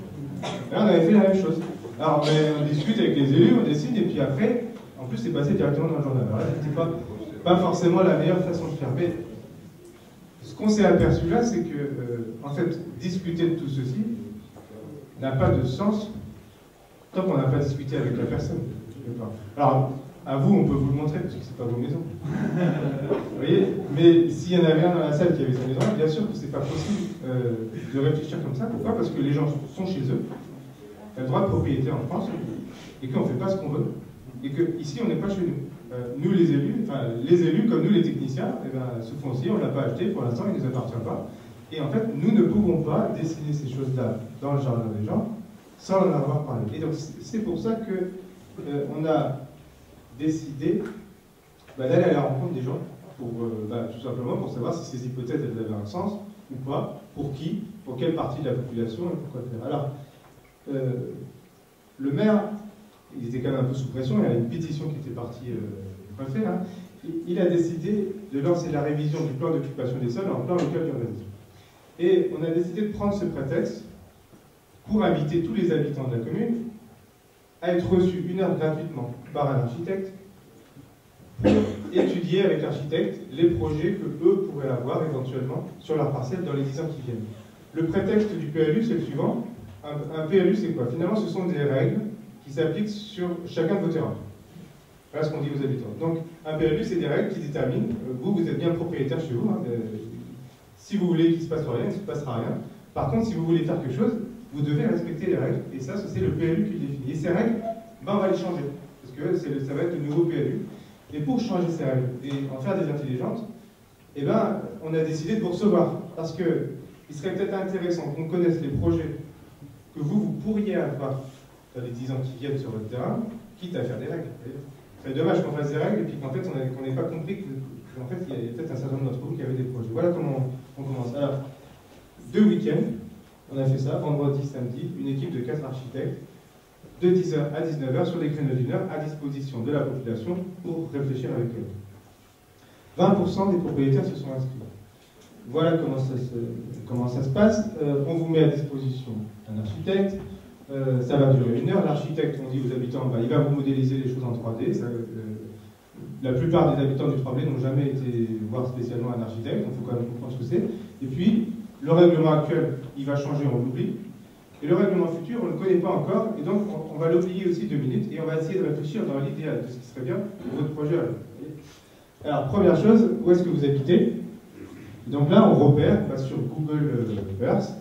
Là, on avait fait la même chose. Alors, on discute avec les élus, on dessine, et puis après, en plus, c'est passé directement dans le journal. Alors là, c'était pas forcément la meilleure façon de faire. Mais ce qu'on s'est aperçu là, c'est que, en fait, discuter de tout ceci n'a pas de sens tant qu'on n'a pas discuté avec la personne. Alors, à vous, on peut vous le montrer, parce que c'est pas vos maisons. Vous voyez? Mais s'il y en avait un dans la salle qui avait sa maison, bien sûr que c'est pas possible de réfléchir comme ça. Pourquoi? Parce que les gens sont chez eux, il y a le droit de propriété en France, et qu'on ne fait pas ce qu'on veut, et qu'ici, on n'est pas chez nous. Nous, les élus, comme nous, les techniciens, eh ben, ce foncier, on ne l'a pas acheté, pour l'instant, il ne nous appartient pas. Et en fait, nous ne pouvons pas dessiner ces choses-là dans le jardin des gens sans en avoir parlé. Et donc, c'est pour ça que on a décidé d'aller à la rencontre des gens, pour, tout simplement pour savoir si ces hypothèses elles avaient un sens ou pas, pour qui, pour quelle partie de la population et pourquoi faire. Alors, le maire, il était quand même un peu sous pression, il y a une pétition qui était partie du préfet, hein, il a décidé de lancer la révision du plan d'occupation des sols en plan local d'urbanisme. Et on a décidé de prendre ce prétexte pour inviter tous les habitants de la commune à être reçus 1 heure gratuitement par un architecte pour étudier avec l'architecte les projets que eux pourraient avoir éventuellement sur leur parcelle dans les 10 ans qui viennent. Le prétexte du PLU, c'est le suivant. Un PLU, c'est quoi? Finalement, ce sont des règles qui s'appliquent sur chacun de vos terrains. Voilà ce qu'on dit aux habitants. Donc, un PLU, c'est des règles qui déterminent, vous êtes bien propriétaire chez vous, hein, si vous voulez qu'il ne se passe rien, il ne se passera rien. Par contre, si vous voulez faire quelque chose, vous devez respecter les règles, et ça, c'est le PLU qui le définit. Et ces règles, on va les changer, parce que ça va être le nouveau PLU. Et pour changer ces règles et en faire des intelligentes, eh ben, on a décidé de vous recevoir, parce qu'il serait peut-être intéressant qu'on connaisse les projets que vous pourriez avoir dans les 10 ans qui viennent sur votre terrain, quitte à faire des règles. C'est dommage qu'on fasse des règles et puis qu'en fait, on n'ait pas compris qu'en fait, il y a peut-être un certain nombre d'entre vous qui avaient des projets. Voilà comment on commence. Alors, 2 week-ends, on a fait ça, vendredi, samedi, une équipe de 4 architectes, de 10h à 19h, sur des créneaux d'1 heure, à disposition de la population pour réfléchir avec eux. 20% des propriétaires se sont inscrits. Voilà comment ça se passe. On vous met à disposition un architecte. Ça va durer 1 heure. L'architecte, on dit aux habitants, il va vous modéliser les choses en 3D. La plupart des habitants du 3D n'ont jamais été voir spécialement un architecte, donc il faut quand même comprendre ce que c'est. Et puis, le règlement actuel, il va changer, on l'oublie. Et le règlement futur, on ne le connaît pas encore, et donc on va l'oublier aussi 2 minutes, et on va essayer de réfléchir dans l'idéal de ce qui serait bien pour votre projet. Alors, première chose, où est-ce que vous habitez? Donc là, on repère, on passe sur Google Earth,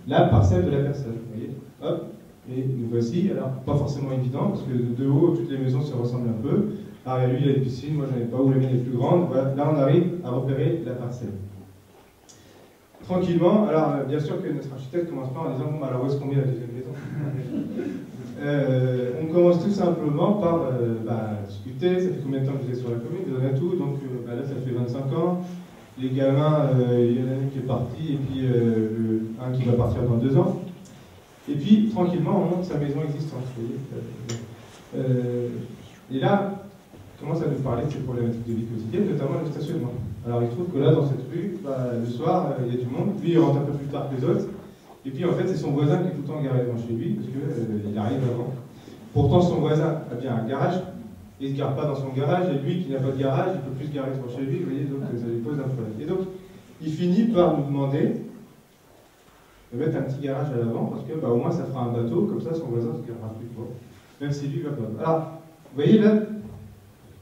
la parcelle de la personne. Vous voyez, hop, et nous voici. Alors, pas forcément évident, parce que de haut, toutes les maisons se ressemblent un peu. Alors, lui, il a une piscine, moi, j'en ai pas, où la mienne est plus grande. Voilà, là, on arrive à repérer la parcelle. Tranquillement, alors, bien sûr que notre architecte commence pas en disant, bon, alors, où est-ce qu'on met la deuxième maison? On commence tout simplement par discuter. Ça fait combien de temps que vous êtes sur la commune? Vous en avez tout, donc là, ça fait 25 ans. Les gamins, il y en a un qui est parti, et puis un qui va partir dans 2 ans. Et puis, tranquillement, on monte sa maison existante. Vous voyez. Et là, on commence à nous parler de ces problématiques de vie quotidienne, notamment le stationnement. Alors, il se trouve que là, dans cette rue, le soir, il y a du monde. Lui, il rentre un peu plus tard que les autres. Et puis, en fait, c'est son voisin qui est tout le temps garé devant chez lui, parce qu'il arrive avant. Pourtant, son voisin a bien un garage. Il ne se gare pas dans son garage, et lui qui n'a pas de garage, il ne peut plus se garer devant chez lui, vous voyez, donc ça lui pose un problème. Et donc, il finit par nous demander de mettre un petit garage à l'avant, parce que au moins ça fera un bateau, comme ça son voisin ne se garera plus fort, même si lui va pas. Alors, vous voyez là,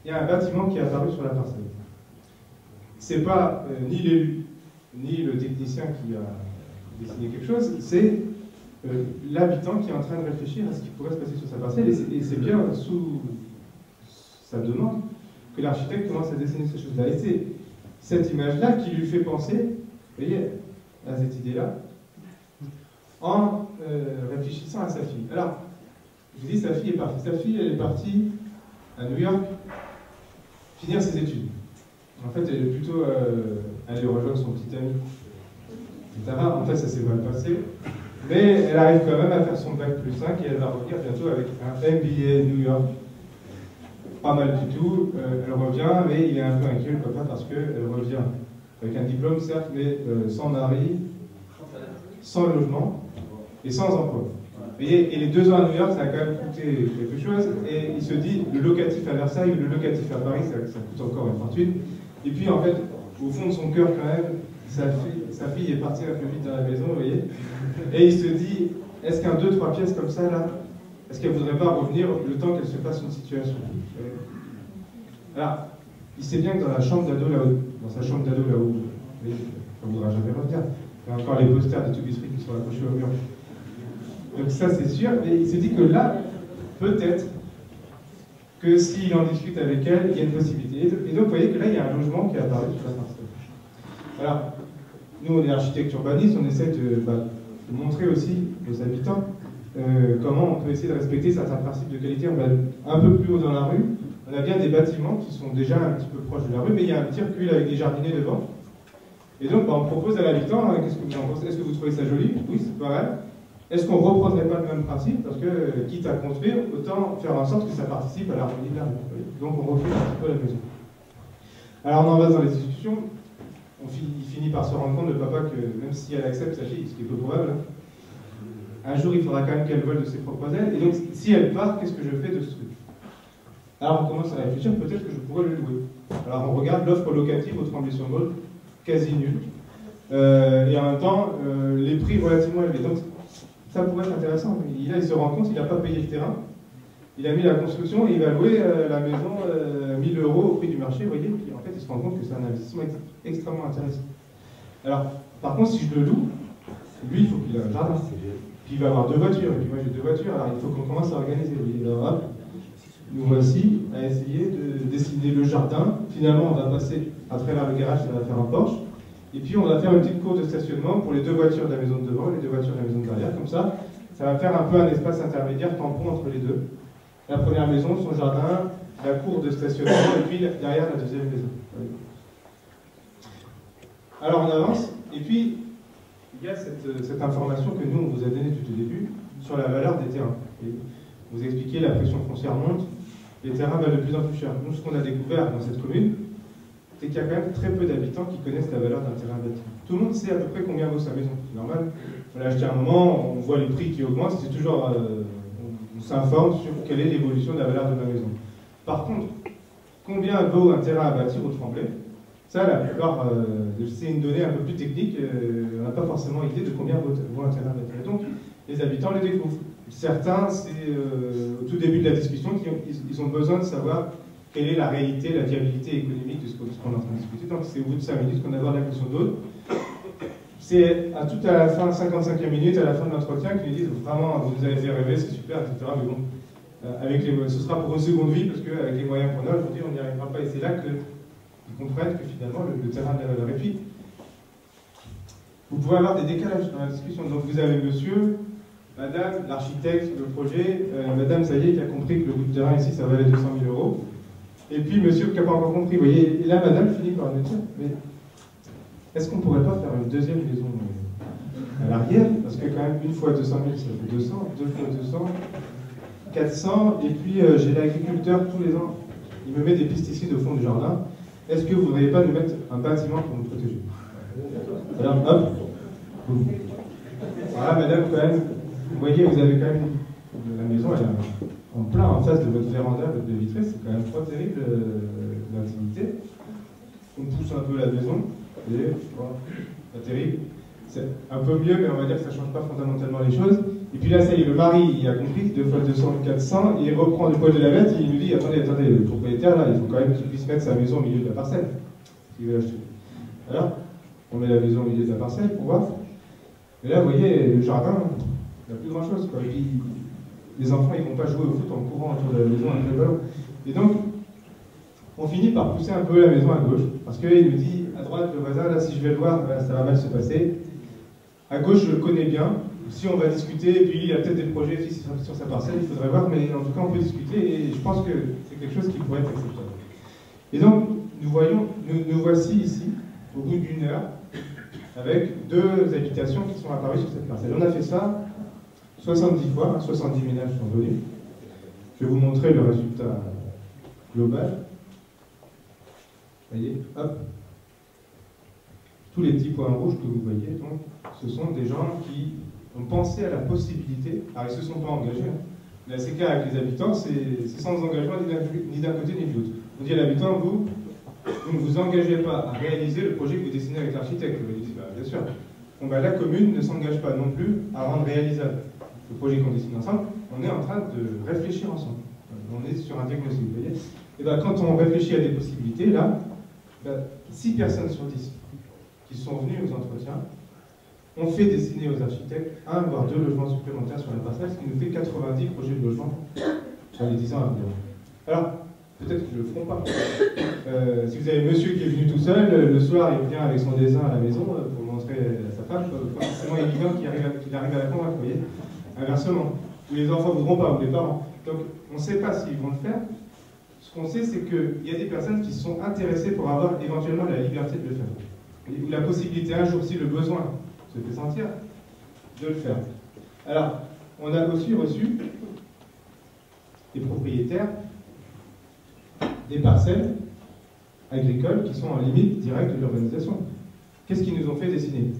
il y a un bâtiment qui est apparu sur la parcelle. C'est pas ni l'élu, ni le technicien qui a dessiné quelque chose, c'est l'habitant qui est en train de réfléchir à ce qui pourrait se passer sur sa parcelle, et c'est bien sous sa demande que l'architecte commence à dessiner ces choses-là. Et c'est cette image-là qui lui fait penser, vous voyez, à cette idée-là, en réfléchissant à sa fille. Alors, je vous dis, sa fille est partie. Sa fille, elle est partie à New York, finir ses études. En fait, elle est plutôt allée rejoindre son petit ami, etc. En fait, ça s'est mal passé. Mais elle arrive quand même à faire son bac plus 5 et elle va revenir bientôt avec un MBA New York. Pas mal du tout. Elle revient, mais il est un peu inquiet, le papa, parce qu'elle revient avec un diplôme, certes, mais sans mari, sans logement et sans emploi. Vous voyez, et les 2 ans à New York, ça a quand même coûté quelque chose. Et il se dit, le locatif à Versailles ou le locatif à Paris, ça coûte encore une fortune. Et puis, en fait, au fond de son cœur, quand même, sa fille est partie un peu vite dans la maison, vous voyez. Et il se dit, est-ce qu'un 2-3 pièces comme ça, là, est-ce qu'elle ne voudrait pas revenir le temps qu'elle se fasse une situation? Alors, il sait bien que dans la chambre d'ado là-haut, dans sa chambre d'ado là-haut, elle ne voudra jamais revenir. Il y a encore les posters de Toby Street qui sont accrochés au mur. Donc ça, c'est sûr. Mais il se dit que là, peut-être que s'il en discute avec elle, il y a une possibilité. Et donc, vous voyez que là, il y a un logement qui est apparu sur la parcelle. Alors, nous, on est architectes urbanistes, on essaie de montrer aussi aux habitants comment on peut essayer de respecter certains principes de qualité. On va un peu plus haut dans la rue. On a bien des bâtiments qui sont déjà un petit peu proches de la rue, mais il y a un petit recul avec des jardiniers devant. Et donc, on propose à l'habitant, qu'est-ce que vous en pensez? Est-ce que vous trouvez ça joli? Oui, c'est pas mal. Est-ce qu'on ne reprendrait pas le même principe? Parce que, quitte à construire, autant faire en sorte que ça participe à l'harmonie de la rue. Donc, on refait un petit peu la maison. Alors, on en va dans les discussions. Il finit par se rendre compte, le papa, que même si elle accepte sa fille, ce qui est peu probable, un jour, il faudra quand même qu'elle vole de ses propres ailes. Et donc, si elle part, qu'est-ce que je fais de ce truc? Alors, on commence à réfléchir, peut-être que je pourrais le louer. Alors, on regarde l'offre locative au Tremblay-sur-Mauldre, quasi nulle. Et en même temps, les prix relativement élevés. Donc, ça pourrait être intéressant. Là, il se rend compte qu'il n'a pas payé le terrain. Il a mis la construction et il va louer la maison 1000 € au prix du marché, vous voyez. Puis en fait, il se rend compte que c'est un investissement extrêmement intéressant. Alors, par contre, si je le loue, lui, il faut qu'il ait un jardin. Puis il va avoir 2 voitures. Et puis moi, j'ai 2 voitures. Alors, il faut qu'on commence à organiser. Alors, hop, nous voici à essayer de dessiner le jardin. Finalement, on va passer à travers le garage, ça va faire un Porsche. Et puis, on va faire une petite cour de stationnement pour les 2 voitures de la maison de devant et les 2 voitures de la maison de derrière. Comme ça va faire un peu un espace intermédiaire, tampon entre les deux. La première maison, son jardin, la cour de stationnement, et puis derrière la deuxième maison. Alors, on avance. Et puis, il y a cette information que nous, on vous a donnée tout au début sur la valeur des terrains. Et vous expliquez, la pression foncière monte, les terrains valent de plus en plus cher. Nous, ce qu'on a découvert dans cette commune, c'est qu'il y a quand même très peu d'habitants qui connaissent la valeur d'un terrain bâti. Tout le monde sait à peu près combien vaut sa maison. C'est normal. On l'a acheté à un moment, on voit les prix qui augmentent, c'est toujours... on s'informe sur quelle est l'évolution de la valeur de ma maison. Par contre, combien vaut un terrain à bâtir au Tremblay? Ça, la plupart, c'est une donnée un peu plus technique, on n'a pas forcément idée de combien vaut un terrain à bâtir. Et donc, les habitants les découvrent. Certains, c'est au tout début de la discussion, ils ont besoin de savoir quelle est la réalité, la viabilité économique de ce qu'on est en train de discuter. Donc c'est au bout de 5 minutes qu'on aborde la question d'autres. C'est tout à la fin, 55e minute, à la fin de l'entretien, qu'ils nous disent vraiment, vous nous avez fait rêver, c'est super, etc. Mais bon, ce sera pour une seconde vie, parce qu'avec les moyens qu'on a aujourd'hui, on n'y arrivera pas. Et c'est là qu'ils comprennent que finalement, le terrain de la valeur. Et puis, vous pouvez avoir des décalages dans la discussion. Donc vous avez monsieur, madame, l'architecte, le projet, madame, ça y est, qui a compris que le bout de terrain ici, ça valait 200 000 €. Et puis monsieur qui n'a pas encore compris, vous voyez, et là madame finit par nous dire, mais est-ce qu'on ne pourrait pas faire une deuxième maison à l'arrière? Parce que quand même, 1 fois 200 000, ça fait 200, 2 fois 200, 400, et puis j'ai l'agriculteur tous les ans, il me met des pesticides au fond du jardin. Est-ce que vous ne voudriez pas nous mettre un bâtiment pour nous protéger? Alors, hop, voilà madame, quand même, vous voyez, vous avez quand même la maison, elle est en plein en face de votre véranda, votre baie vitrée, c'est quand même pas terrible l'intimité. On pousse un peu la maison, et voilà, pas terrible. C'est un peu mieux, mais on va dire que ça ne change pas fondamentalement les choses. Et puis là, ça y est, le mari, il a compris, 2 fois 200, 400, et il reprend le poil de la bête, et il nous dit, attendez, le propriétaire, là, il faut quand même qu'il puisse mettre sa maison au milieu de la parcelle, s'il veut l'acheter. Alors, on met la maison au milieu de la parcelle pour voir. Et là, vous voyez, le jardin, il n'y a plus grand-chose, quoi. Et puis, les enfants, ils ne vont pas jouer au foot en courant autour de la maison avec le ballon. Et donc, on finit par pousser un peu la maison à gauche, parce qu'il nous dit, à droite, le voisin, là, si je vais le voir, ben, ça va mal se passer. À gauche, je le connais bien. Si on va discuter, et puis il y a peut-être des projets sur sa parcelle, il faudrait voir, mais en tout cas, on peut discuter, et je pense que c'est quelque chose qui pourrait être acceptable. Et donc, nous voici ici, au bout d'une heure, avec 2 habitations qui sont apparues sur cette parcelle. On a fait ça 70 fois, 70 ménages sont venus. Je vais vous montrer le résultat global. Vous voyez, hop. Tous les petits points rouges que vous voyez, donc, ce sont des gens qui ont pensé à la possibilité, alors ils ne se sont pas engagés. Là, c'est clair avec les habitants, c'est sans engagement ni d'un côté ni de l'autre. On dit à l'habitant, vous ne vous engagez pas à réaliser le projet que vous dessinez avec l'architecte. Vous dites, bah, bien sûr. Bon, bah, la commune ne s'engage pas non plus à rendre réalisable le projet qu'on dessine ensemble. On est en train de réfléchir ensemble. On est sur un diagnostic, vous voyez. Et bah, quand on réfléchit à des possibilités, là, bah, 6 personnes sur 10 qui sont venues aux entretiens ont fait dessiner aux architectes 1 voire 2 logements supplémentaires sur la parcelle, ce qui nous fait 90 projets de logement sur les 10 ans à venir. Alors, peut-être qu'ils ne le feront pas. Si vous avez monsieur qui est venu tout seul, le soir il vient avec son dessin à la maison pour montrer à sa femme, c'est pas forcément évident qu'il arrive à la convaincre, vous voyez. Inversement, ou les enfants ne voudront pas, ou les parents. Donc, on ne sait pas s'ils vont le faire. Ce qu'on sait, c'est qu'il y a des personnes qui sont intéressées pour avoir éventuellement la liberté de le faire. Ou la possibilité un jour, si le besoin se fait sentir, de le faire. Alors, on a aussi reçu des propriétaires des parcelles agricoles qui sont en limite directe de l'urbanisation. Qu'est-ce qu'ils nous ont fait dessiner?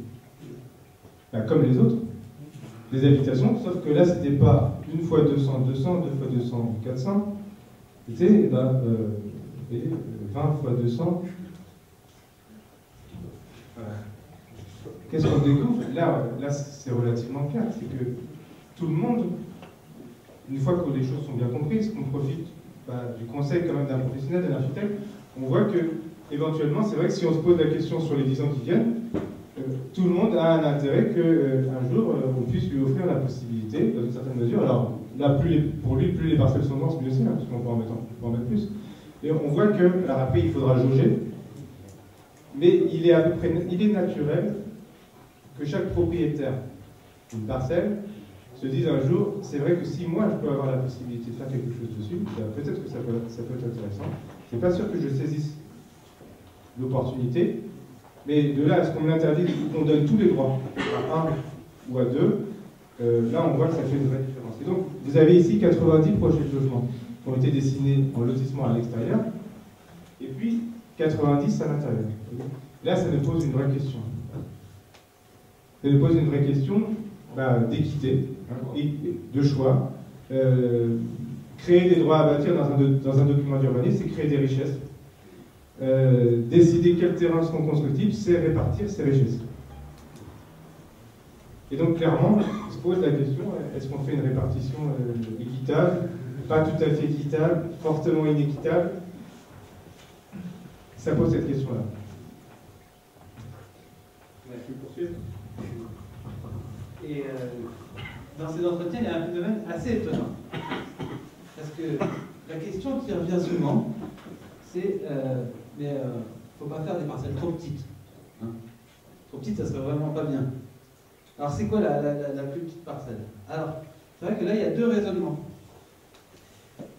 Ben, comme les autres, des habitations, sauf que là, c'était pas 1 fois 200, 200, 2 fois 200, 400, c'était 20 fois 200. Qu'est-ce qu'on découvre? Là c'est relativement clair, c'est que tout le monde, une fois que les choses sont bien comprises, qu'on profite du conseil quand même d'un professionnel, d'un architecte, on voit que éventuellement, c'est vrai que si on se pose la question sur les 10 ans qui viennent, tout le monde a un intérêt qu'un jour on puisse lui offrir la possibilité, dans une certaine mesure. Alors là, pour lui, plus les parcelles sont denses, mieux c'est, parce qu'on peut en mettre plus. Et on voit que, alors après, il faudra jauger, mais il est naturel que chaque propriétaire d'une parcelle se dise un jour, c'est vrai que si moi je peux avoir la possibilité de faire quelque chose dessus, peut-être que ça peut être intéressant. C'est pas sûr que je saisisse l'opportunité, mais de là à ce qu'on m'interdise qu'on donne tous les droits à 1 ou à 2, là on voit que ça fait une vraie différence. Et donc vous avez ici 90 projets de logement qui ont été dessinés en lotissement à l'extérieur, et puis 90 à l'intérieur. Là ça nous pose une vraie question. Ça nous pose une vraie question d'équité, et de choix. Créer des droits à bâtir dans un document d'urbanisme, c'est créer des richesses. Décider quels terrains seront constructibles, c'est répartir ces richesses. Et donc clairement, on se pose la question, est-ce qu'on fait une répartition équitable, pas tout à fait équitable, fortement inéquitable? Ça pose cette question-là. Je vais poursuivre. Et dans ces entretiens, il y a un phénomène assez étonnant. Parce que la question qui revient souvent, c'est mais il ne faut pas faire des parcelles trop petites. Hein. Trop petites, ça serait vraiment pas bien. Alors c'est quoi la plus petite parcelle? Alors, c'est vrai que là, il y a 2 raisonnements.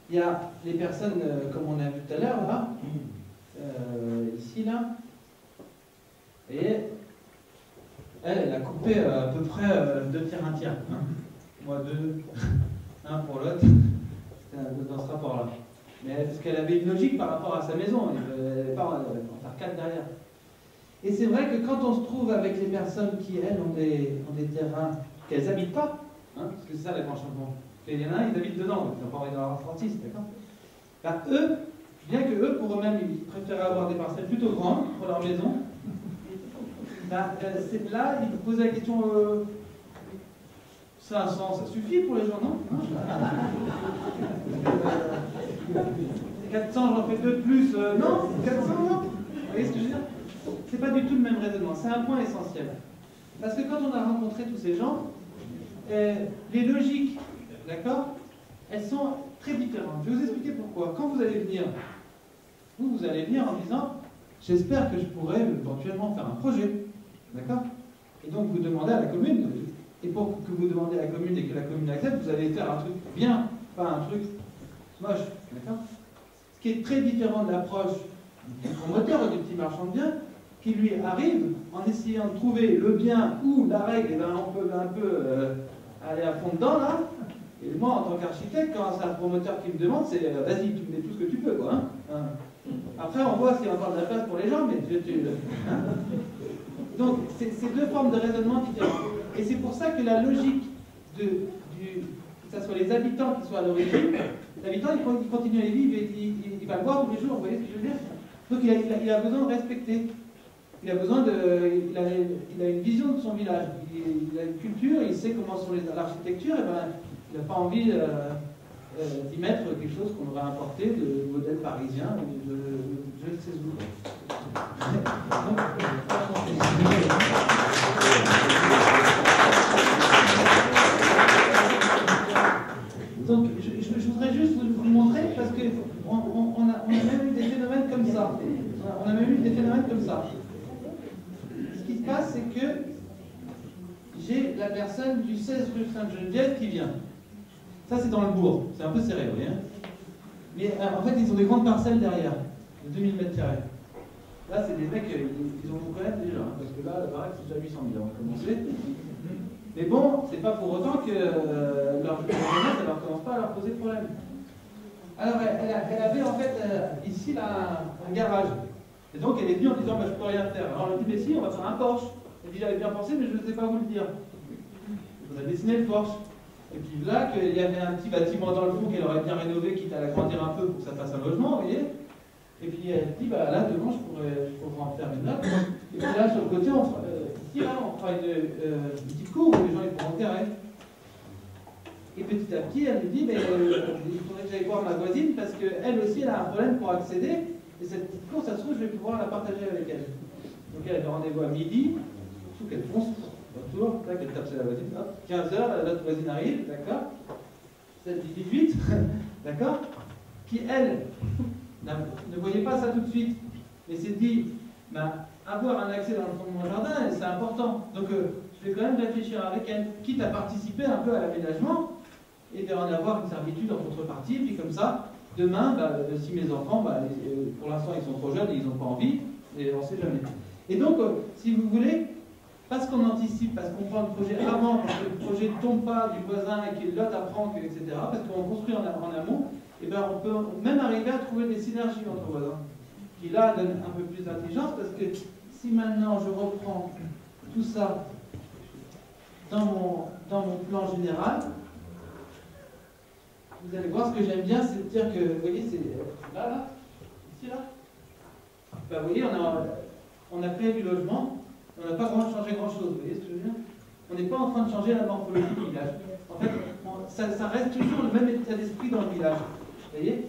Il y a les personnes, comme on a vu tout à l'heure, là, ici, là, et elle a coupé à peu près 2 tiers, 1 tiers. Hein. Moi 2, 1 pour l'autre, c'était dans ce rapport-là. Mais parce qu'elle avait une logique par rapport à sa maison, elle n'allait pas en faire 4 derrière. Et c'est vrai que quand on se trouve avec les personnes qui, elles, ont des terrains qu'elles n'habitent pas, hein, parce que c'est ça le grand changement. Il y en a un, ils habitent dedans, donc ils n'ont pas envie d'en avoir 36, d'accord? Eux, bien que eux, pour eux-mêmes, ils préféraient avoir des parcelles plutôt grandes pour leur maison, là, ils vous posent la question 500, ça suffit pour les gens, non? 400, j'en fais 2 de plus, non? 400, non? Vous voyez ce que je veux dire? C'est pas du tout le même raisonnement, c'est un point essentiel. Parce que quand on a rencontré tous ces gens, les logiques, d'accord, elles sont très différentes. Je vais vous expliquer pourquoi. Quand vous allez venir, vous allez venir en disant, j'espère que je pourrai éventuellement faire un projet, d'accord? Et donc vous demandez à la commune, et pour que vous demandiez à la commune et que la commune accepte, vous allez faire un truc bien, pas un truc moche, d'accord? qui est très différent de l'approche du promoteur ou du petit marchand de biens, qui lui arrive en essayant de trouver le bien ou la règle, et ben on peut un peu aller à fond dedans là. Et moi, en tant qu'architecte, quand c'est un promoteur qui me demande, c'est vas-y, tu me mets tout ce que tu peux, quoi. Hein. Après, on voit s'il y a encore de la place pour les gens, mais hein. Donc, c'est deux formes de raisonnement différentes. Et c'est pour ça que la logique que ce soit les habitants qui soient à l'origine, l'habitant, il continue à y vivre, et il va le voir tous les jours, vous voyez ce que je veux dire? Donc, il a besoin de respecter. Il a besoin de. Il a une vision de son village. Il a une culture, il sait comment sont l'architecture, et ben, il n'a pas envie d'y mettre quelque chose qu'on aurait importé de modèle parisien ou de je ne sais où. Donc, je voudrais juste vous montrer, parce qu'on a même eu des phénomènes comme ça. On a même eu des phénomènes comme ça. Ce qui se passe, c'est que j'ai la personne du 16 rue Sainte-Geneviève qui vient. Ça, c'est dans le bourg. C'est un peu serré, vous voyez. Mais en fait, ils ont des grandes parcelles derrière, de 2000 m². Là, c'est des mecs, ils ont beaucoup connaître déjà, hein, parce que là, la baraque, c'est déjà 800 000, on va commencer. Mais bon, c'est pas pour autant que leur jeunesse, ça leur commence pas à leur poser problème. Alors, elle avait en fait ici là, un garage. Et donc, elle est venue en disant bah, je peux rien faire. Alors, on lui dit mais si, on va faire un Porsche. Elle dit j'avais bien pensé, mais je ne sais pas vous le dire. On a dessiné le Porsche. Et puis là, qu'il y avait un petit bâtiment dans le fond qu'elle aurait bien rénové, quitte à l'agrandir un peu pour que ça fasse un logement, vous voyez. Et puis elle dit bah là, devant, je pourrais en faire une là. Et puis là, sur le côté, on fera une petite cour où les gens ils pourront terrer. Et petit à petit, elle me dit mais il faudrait que j'aille voir ma voisine parce qu'elle aussi, elle a un problème pour accéder. Et cette petite cour, ça se trouve, je vais pouvoir la partager avec elle. Donc elle avait rendez-vous à midi, surtout qu'elle fonce, retour, là qu'elle tape sur la voisine, hop, 15h, l'autre voisine arrive, d'accord, celle du 18, d'accord, qui elle ne voyait pas ça tout de suite, mais s'est dit, bah, avoir un accès dans le fond de mon jardin, c'est important. Donc je vais quand même réfléchir avec elle, quitte à participer un peu à l'aménagement, et d'en avoir une servitude en contrepartie, et puis comme ça, demain, bah, si mes enfants, bah, pour l'instant ils sont trop jeunes et ils n'ont pas envie, et on ne sait jamais. Et donc, si vous voulez, parce qu'on anticipe, parce qu'on prend le projet avant, parce que le projet ne tombe pas du voisin et qu'il l'autre apprend, etc., parce qu'on construit en amont, et ben on peut même arriver à trouver des synergies entre voisins, qui là donnent un peu plus d'intelligence, parce que si maintenant je reprends tout ça dans mon plan général, vous allez voir ce que j'aime bien, c'est de dire que, vous voyez, c'est là, ici, là. Ben, vous voyez, on a créé du logement, on n'a pas changé grand-chose, vous voyez ce que je veux dire? On n'est pas en train de changer la morphologie du village. En fait, ça reste toujours le même état d'esprit dans le village, vous voyez?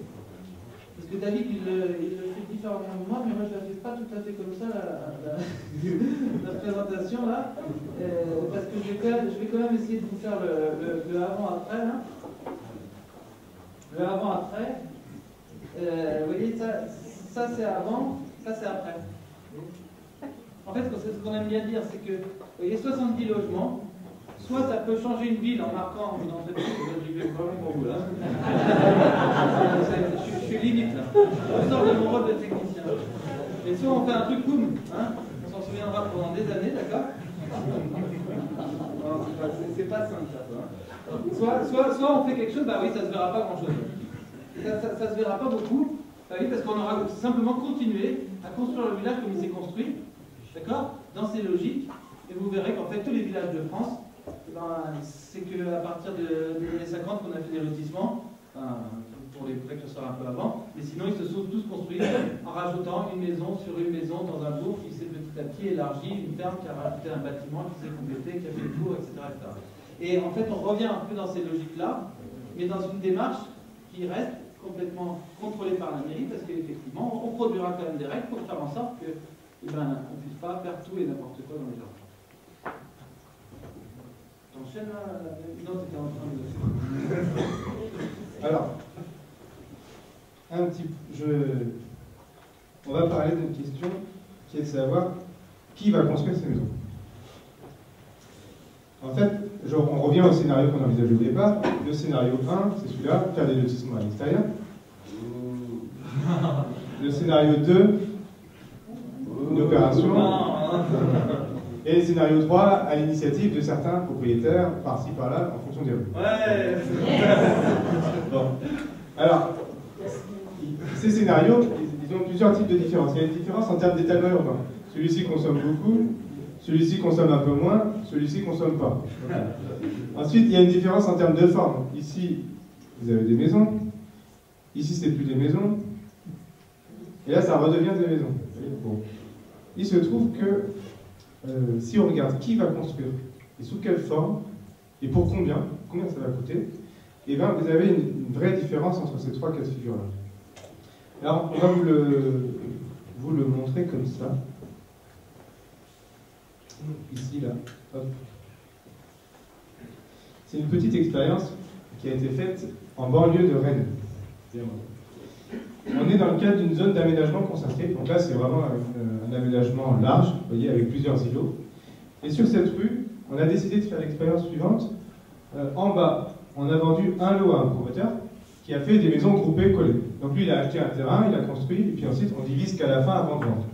Parce que David, il le fait différemment de moi, mais moi je ne la fais pas tout à fait comme ça, la présentation, là, parce que je vais quand même essayer de vous faire le avant-après, là. Le avant-après, vous voyez, ça c'est avant, ça c'est après. En fait, ce qu'on aime bien dire, c'est que, vous voyez, 70 logements, soit ça peut changer une ville en marquant une entreprise, je vais vraiment pour vous là. Je suis limite là. Je sors de mon rôle de technicien. Et soit on fait un truc boum, hein, on s'en souviendra pendant des années, d'accord? C'est pas simple ça. Hein. Soit on fait quelque chose, bah oui, ça se verra pas grand chose. Ça se verra pas beaucoup, bah oui, parce qu'on aura simplement continué à construire le village comme il s'est construit, d'accord, dans ces logiques, et vous verrez qu'en fait tous les villages de France, ben, c'est qu'à partir des années 50 qu'on a fait des lotissements, pour les précurseurs un peu avant, mais sinon ils se sont tous construits en rajoutant une maison sur une maison dans un bourg qui s'est petit à petit élargi, une ferme qui a rajouté un bâtiment qui s'est complété, qui a fait le tour, etc., etc. Et en fait on revient un peu dans ces logiques-là, mais dans une démarche qui reste complètement contrôlée par la mairie, parce qu'effectivement on produira quand même des règles pour faire en sorte que, on ne puisse pas faire tout et n'importe quoi dans les jardins. T'enchaînes là? Non, t'étais en train de... Alors, on va parler d'une question qui est de savoir qui va construire ces maisons. En fait, on revient au scénario qu'on envisageait au départ. Le scénario 1, c'est celui-là, faire des lotissements à l'extérieur. Le scénario 2, une opération. Et le scénario 3, à l'initiative de certains propriétaires, par-ci par-là, en fonction des rues. Ouais. Bon. Alors, ces scénarios, ils ont plusieurs types de différences. Il y a une différence en termes d'étalement urbain. Celui-ci consomme beaucoup, celui-ci consomme un peu moins, celui-ci consomme pas. Ensuite, il y a une différence en termes de forme. Ici, vous avez des maisons. Ici, c'est plus des maisons. Et là, ça redevient des maisons. Bon. Il se trouve que si on regarde qui va construire, et sous quelle forme, et pour combien ça va coûter, et bien vous avez une vraie différence entre ces trois cas de figure-là. Alors, on va vous le montrer comme ça. Ici, là. Hop. C'est une petite expérience qui a été faite en banlieue de Rennes. On est dans le cadre d'une zone d'aménagement concerté. Donc là, c'est vraiment un aménagement large, vous voyez, avec plusieurs îlots. Et sur cette rue, on a décidé de faire l'expérience suivante. En bas, on a vendu un lot à un promoteur qui a fait des maisons groupées collées. Donc lui, il a acheté un terrain, il a construit, et puis ensuite, on divise qu'à la fin avant de vendre.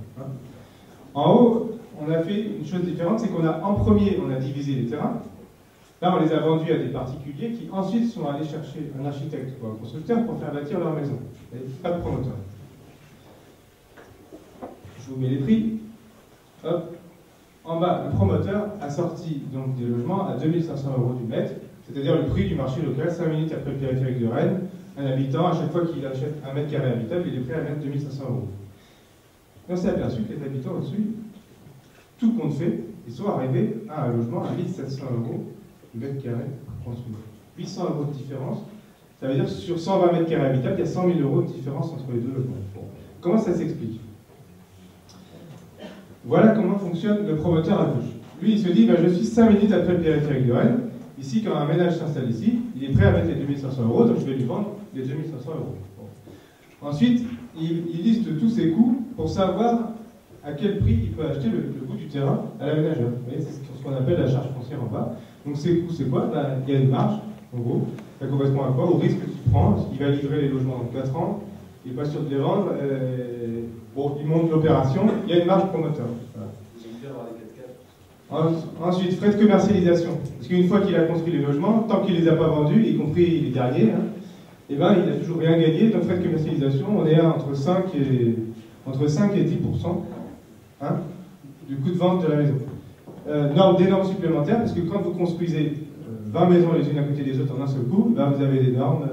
En haut, on a fait une chose différente, c'est qu'on a, en premier, on a divisé les terrains. Là, on les a vendus à des particuliers qui ensuite sont allés chercher un architecte ou un constructeur pour faire bâtir leur maison. Pas de promoteur. Je vous mets les prix. Hop. En bas, le promoteur a sorti donc des logements à 2500 € du mètre, c'est-à-dire le prix du marché local, 5 minutes après le périphérique de Rennes. Un habitant, à chaque fois qu'il achète un mètre carré habitable, il est prêt à mettre 2500 €. On s'est aperçu que les habitants au-dessus, tout compte fait, ils sont arrivés à un logement à 1700 € du mètre carré construit. 800 € de différence. Ça veut dire que sur 120 mètres carrés habitables, il y a 100 000 € de différence entre les deux logements. Bon. Comment ça s'explique? Voilà comment fonctionne le promoteur à gauche. Lui, il se dit, je suis 5 minutes après le périphérique de Rennes. Ici, quand un ménage s'installe ici, il est prêt à mettre les 2500 €, donc je vais lui vendre les 2500 €. Bon. Ensuite, il liste tous ses coûts pour savoir à quel prix il peut acheter le bout du terrain à l'aménageur. Vous voyez, c'est ce qu'on appelle la charge foncière en bas. Donc ces coûts, c'est quoi? Il y a une marge, en gros. Ça correspond à quoi? Au risque que tu prends. Il va livrer les logements dans 4 ans. Il n'est pas sûr de les vendre. Bon, il monte l'opération. Il y a une marge promoteur. Voilà. Ensuite, frais de commercialisation. Parce qu'une fois qu'il a construit les logements, tant qu'il ne les a pas vendus, y compris les derniers, il n'a toujours rien gagné. Donc frais de commercialisation, on est à entre 5 et 10% du coût de vente de la maison. Des normes supplémentaires, parce que quand vous construisez 20 maisons les unes à côté des autres en un seul coup, vous avez des normes,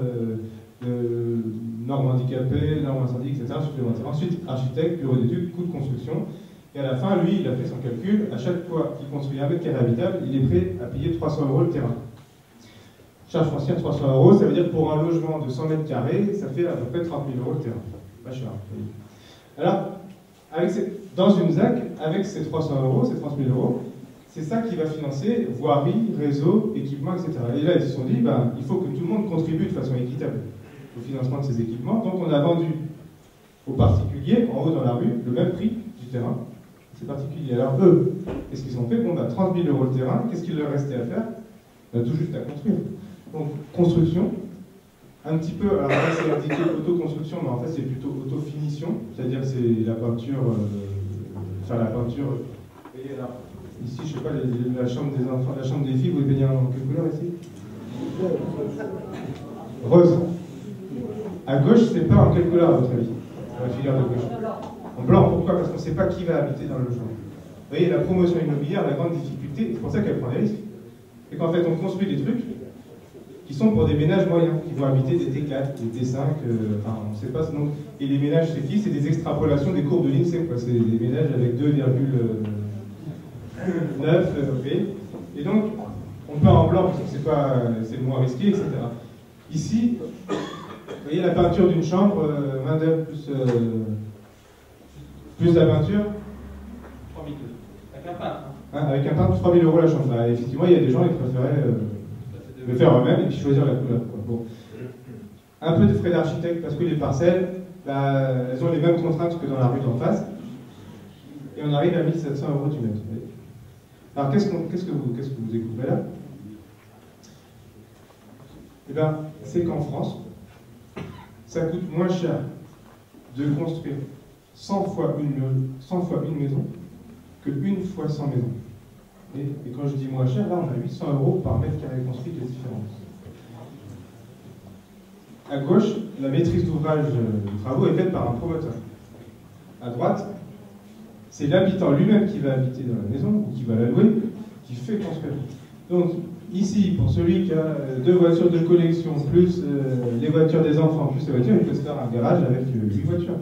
normes handicapées, normes incendies, etc. supplémentaires. Ensuite, architecte, bureau d'études, coût de construction. Et à la fin, lui, il a fait son calcul. À chaque fois qu'il construit un mètre carré habitable, il est prêt à payer 300 € le terrain. Charge foncière 300 €, ça veut dire que pour un logement de 100 mètres carrés, ça fait à peu près 30 000 € le terrain. Pas cher. Alors, dans une ZAC, avec ces 300 €, ces 30 000 €, c'est ça qui va financer voirie, réseau, équipement, etc. Et là, ils se sont dit, il faut que tout le monde contribue de façon équitable au financement de ces équipements. Donc, on a vendu aux particuliers, en haut dans la rue, le même prix du terrain. Ces particuliers. Alors, eux, qu'est-ce qu'ils ont fait? 30 000 € le terrain, qu'est-ce qu'il leur restait à faire? Tout juste à construire. Donc, construction, un petit peu, alors là, c'est indiqué autoconstruction, mais en fait, c'est plutôt auto-finition, c'est-à-dire c'est la peinture, faire la peinture. Vous voyez là, ici, je sais pas, la chambre des enfants, la chambre des filles, vous les peignez en quelle couleur ici? Rose. À gauche, c'est pas en quelle couleur, à votre avis? Dans la filière de gauche. En blanc, pourquoi? Parce qu'on ne sait pas qui va habiter dans le logement. Vous voyez, la promotion immobilière, la grande difficulté, c'est pour ça qu'elle prend des risques, c'est qu'en fait, on construit des trucs qui sont pour des ménages moyens, qui vont habiter des T4, des T5, on ne sait pas. Donc, et les ménages, c'est qui? C'est des extrapolations des courbes de l'INSEE, quoi. C'est des ménages avec 2,9, et donc, on peint en blanc parce que c'est le moins risqué, etc. Ici, vous voyez la peinture d'une chambre, main d'œuvre plus la peinture. 3 000 €. Avec un peintre. Avec un peintre, 3 000 € la chambre. Effectivement, il y a des gens qui préféraient le faire eux-mêmes et puis choisir la couleur. Bon. Un peu de frais d'architecte parce que les parcelles, elles ont les mêmes contraintes que dans la rue d'en face. Et on arrive à 1700 € du mètre. Alors qu'est-ce que vous découvrez là? Eh bien, c'est qu'en France, ça coûte moins cher de construire 100 fois une maison que 1 fois 100 maisons. Et quand je dis moins cher, là on a 800 € par mètre carré construit de différence. À gauche, la maîtrise d'ouvrage de travaux est faite par un promoteur. À droite, c'est l'habitant lui-même qui va habiter dans la maison ou qui va la louer, qui fait construire. Donc ici, pour celui qui a 2 voitures de collection, plus les voitures des enfants, plus les voitures, il peut se faire un garage avec 8 voitures.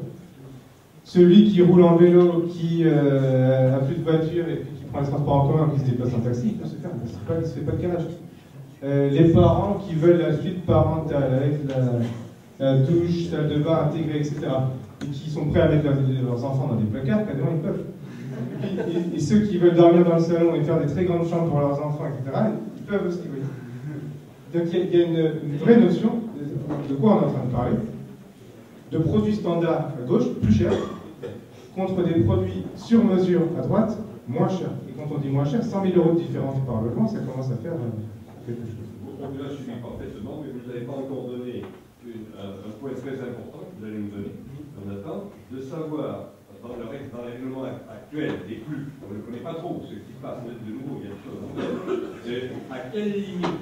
Celui qui roule en vélo, qui a plus de voiture et puis qui prend les transports en commun, qui se déplace en taxi, il peut se faire, mais il ne se fait pas de garage. Les parents qui veulent la suite parentale avec la douche, salle de bain intégrée, etc. Et qui sont prêts à mettre leurs enfants dans des placards, quasiment ils peuvent. Et ceux qui veulent dormir dans le salon et faire des très grandes chambres pour leurs enfants, etc., ils peuvent aussi, oui. Donc il y a une vraie notion de quoi on est en train de parler, de produits standards à gauche, plus chers, contre des produits sur mesure à droite, moins chers. Et quand on dit moins cher, 100 000 € de différence par logement, ça commence à faire quelque chose. Donc là, je suis parfaitement, mais vous n'avez pas encore donné un point très important que vous allez nous donner, Jonathan, de savoir, dans le règlement actuel des flux, on ne le connaît pas trop, ce qui se passe de nouveau, bien sûr, à quelle limite,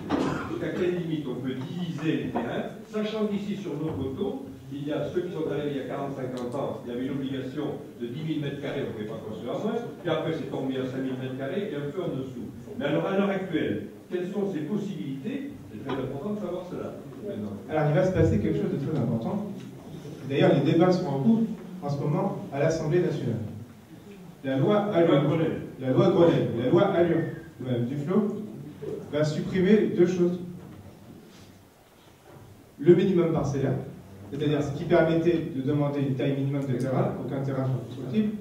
jusqu'à quelle limite on peut diviser les terrains, sachant qu'ici, sur nos photos, il y a ceux qui sont arrivés il y a 40-50 ans, il y avait une obligation de 10 000 m², on ne pouvait pas construire à moins, puis après c'est tombé à 5 000 m² et un peu en dessous. Mais alors, à l'heure actuelle, quelles sont ces possibilités? C'est très important de savoir cela. Alors, il va se passer quelque chose de très important. D'ailleurs, les débats sont en cours en ce moment à l'Assemblée nationale. La loi Grenelle, la loi Allure, Mme Duflot, va supprimer 2 choses. Le minimum parcellaire, c'est-à-dire ce qui permettait de demander une taille minimum de terrain, aucun terrain soit constructible,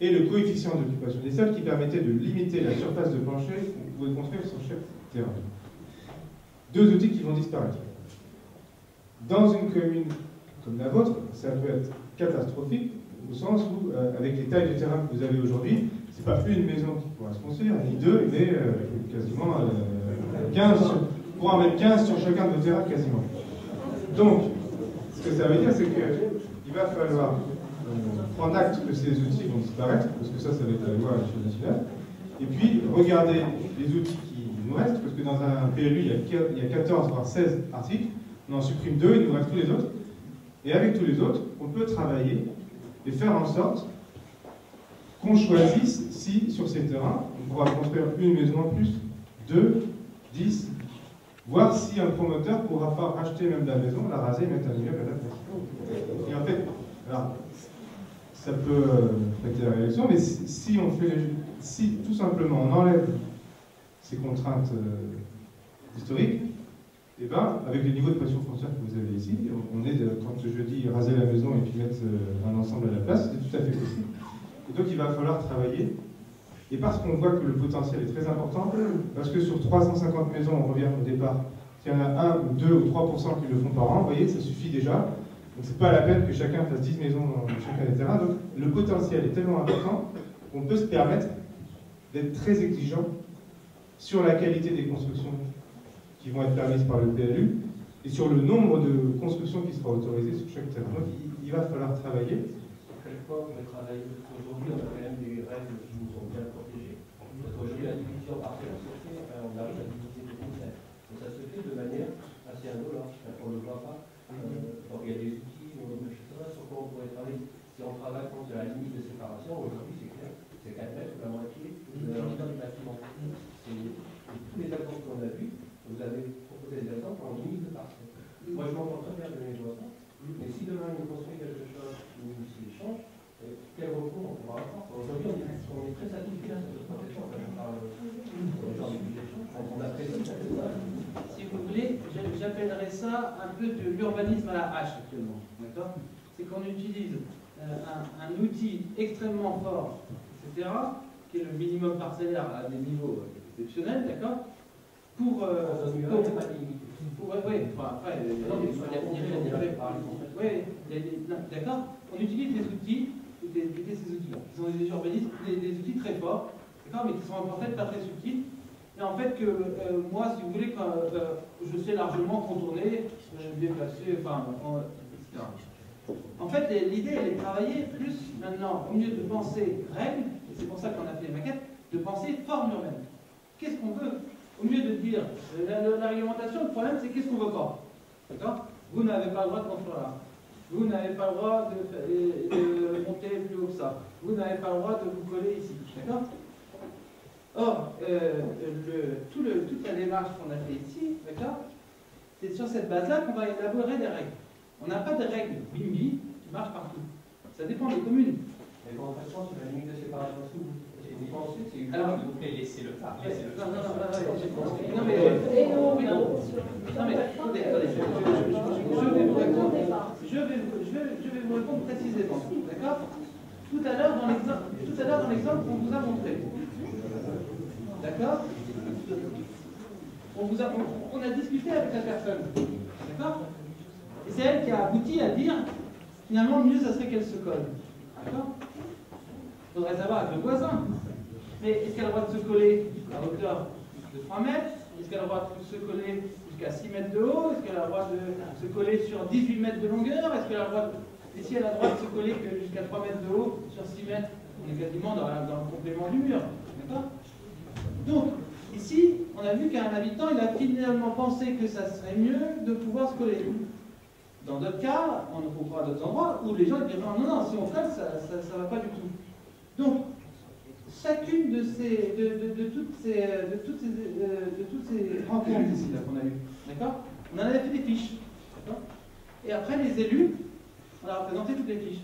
et le coefficient d'occupation des sols qui permettait de limiter la surface de plancher qu'on pouvait construire sur chaque terrain. 2 outils qui vont disparaître. Dans une commune comme la vôtre, ça peut être catastrophique, au sens où, avec les tailles de terrain que vous avez aujourd'hui, c'est pas une maison qui pourra se construire, ni 2, mais quasiment 15, on pourra en mettre 15 sur chacun de vos terrains quasiment. Donc, ce que ça veut dire, c'est qu'il va falloir prendre acte que ces outils vont disparaître, parce que ça va être la loi à l'échelle nationale, et puis regarder les outils qui nous restent, parce que dans un PLU, il y a 14 voire 16 articles, on en supprime 2, il nous reste tous les autres, et avec tous les autres, on peut travailler et faire en sorte qu'on choisisse si, sur ces terrains, on pourra construire une maison en plus, 2, 10, voir si un promoteur ne pourra pas racheter même la maison, la raser et mettre un immeuble à la place. Et en fait, alors, ça peut prêter à la réaction, mais si on fait si tout simplement on enlève ces contraintes historiques, et bien, avec le niveau de pression foncière que vous avez ici, on est, quand je dis raser la maison et puis mettre un ensemble à la place, c'est tout à fait possible. Et donc il va falloir travailler. Et parce qu'on voit que le potentiel est très important, parce que sur 350 maisons, on revient au départ, s'il y en a 1 ou 2 ou 3% qui le font par an, vous voyez, ça suffit déjà. Donc c'est pas la peine que chacun fasse 10 maisons dans chacun des terrains. Donc le potentiel est tellement important qu'on peut se permettre d'être très exigeant sur la qualité des constructions qui vont être permises par le PLU et sur le nombre de constructions qui sera autorisé sur chaque terrain. Donc il va falloir travailler. Quelle fois on travaille aujourd'hui, on a quand même des règles qui nous sont bien protégées. Parce qu'aujourd'hui, la division parcellaire se fait, on arrive à diviser des concepts. Et ça se fait de manière assez indolente, on ne le voit pas. Donc il y a des outils, je ne sais pas sur quoi on pourrait travailler. Si on travaille contre la limite de séparation, aujourd'hui c'est clair, c'est 4 mètres, la moitié de la hauteur du bâtiment. Tous les exemples qu'on a vus, vous avez proposé des exemples en limite de parcelle. Moi je m'entends très bien de mes voisins, mais si demain ils construisent quelque chose ou s'ils changent, quel recours on pourra avoir? Aujourd'hui on est très satisfait de cette protection, quand on parle de genre d'échange, on apprécie ça. Si vous voulez, j'appellerais ça un peu de l'urbanisme à la hache actuellement. D'accord? C'est qu'on utilise un outil extrêmement fort, etc., qui est le minimum parcellaire à des niveaux exceptionnels, d'accord? D'accord. On utilise des outils, ces outils-là, qui sont des urbanismes, des outils très forts, d'accord, mais qui sont en fait pas très subtils. Et en fait, que moi, si vous voulez, quand, je sais largement contourner, bien placer, enfin, etc. En fait, l'idée, elle est travaillée plus maintenant, au lieu de penser règles, et c'est pour ça qu'on a fait les maquettes, de penser forme urbaine. Qu'est-ce qu'on veut? Au lieu de dire, la réglementation, le problème, c'est qu'est-ce qu'on veut pas. D'accord? Vous n'avez pas le droit de construire là. Vous n'avez pas le droit de monter plus haut que ça. Vous n'avez pas le droit de vous coller ici. D'accord? Or, toute la démarche qu'on a fait ici, d'accord, c'est sur cette base-là qu'on va élaborer des règles. On n'a pas de règles bimbi qui marchent partout. Ça dépend des communes. Mais bon, en fait, sur la limite de séparation, vous pensez que c'est une Alors, vous plaît, laissez le tas. Non, mais attendez, je vais vous répondre précisément. D'accord? Tout à l'heure, dans l'exemple qu'on vous a montré. D'accord? On a discuté avec la personne. D'accord? Et c'est elle qui a abouti à dire, finalement, le mieux, ça serait qu'elle se colle. D'accord? Il faudrait savoir avec le voisin. Mais est-ce qu'elle a le droit de se coller à hauteur de 3 mètres? Est-ce qu'elle a le droit de se coller jusqu'à 6 mètres de haut? Est-ce qu'elle a le droit de se coller sur 18 mètres de longueur? Est-ce qu'elle a le droit de... Et si elle a le droit de se coller que jusqu'à 3 mètres de haut sur 6 mètres, on est quasiment dans le complément du mur. D'accord? Donc, ici, on a vu qu'un habitant, il a finalement pensé que ça serait mieux de pouvoir se coller. Dans d'autres cas, on trouvera d'autres endroits où les gens diront non, non, si on colle, ça ne va pas du tout. Donc, chacune de toutes ces rencontres ici qu'on a eues, d'accord? On en avait fait des fiches, d'accord? Et après, les élus, on a représenté toutes les fiches.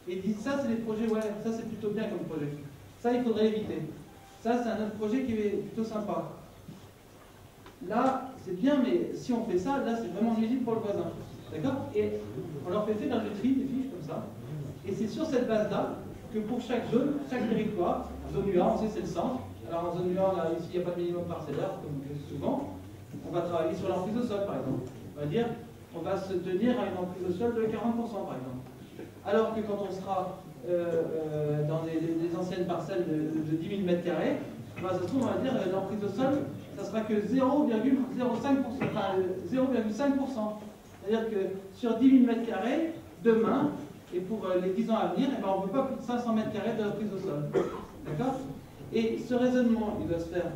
Et ils disent ça, c'est des projets, ouais, ça c'est plutôt bien comme projet. Ça, il faudrait éviter. Ça, c'est un autre projet qui est plutôt sympa. Là, c'est bien, mais si on fait ça, là, c'est vraiment nuisible pour le voisin. D'accord? Et on leur fait faire des tri, des fiches comme ça. Et c'est sur cette base-là que pour chaque zone, chaque territoire, zone UA, on sait c'est le centre. Alors en zone UA, là, ici, il n'y a pas de minimum parcellaire, comme on fait souvent. On va travailler sur l'emprise au sol, par exemple. On va dire, on va se tenir à une emprise au sol de 40%, par exemple. Alors que quand on sera dans des anciennes parcelles de 10 000 m², bah, ça se trouve, on va dire, l'emprise au sol, ça sera que 0,05%, enfin 0,5%. C'est-à-dire que sur 10 000 m², demain, et pour les 10 ans à venir, eh ben, on ne veut pas plus de 500 m² de prise au sol. D'accord? Et ce raisonnement, il doit se faire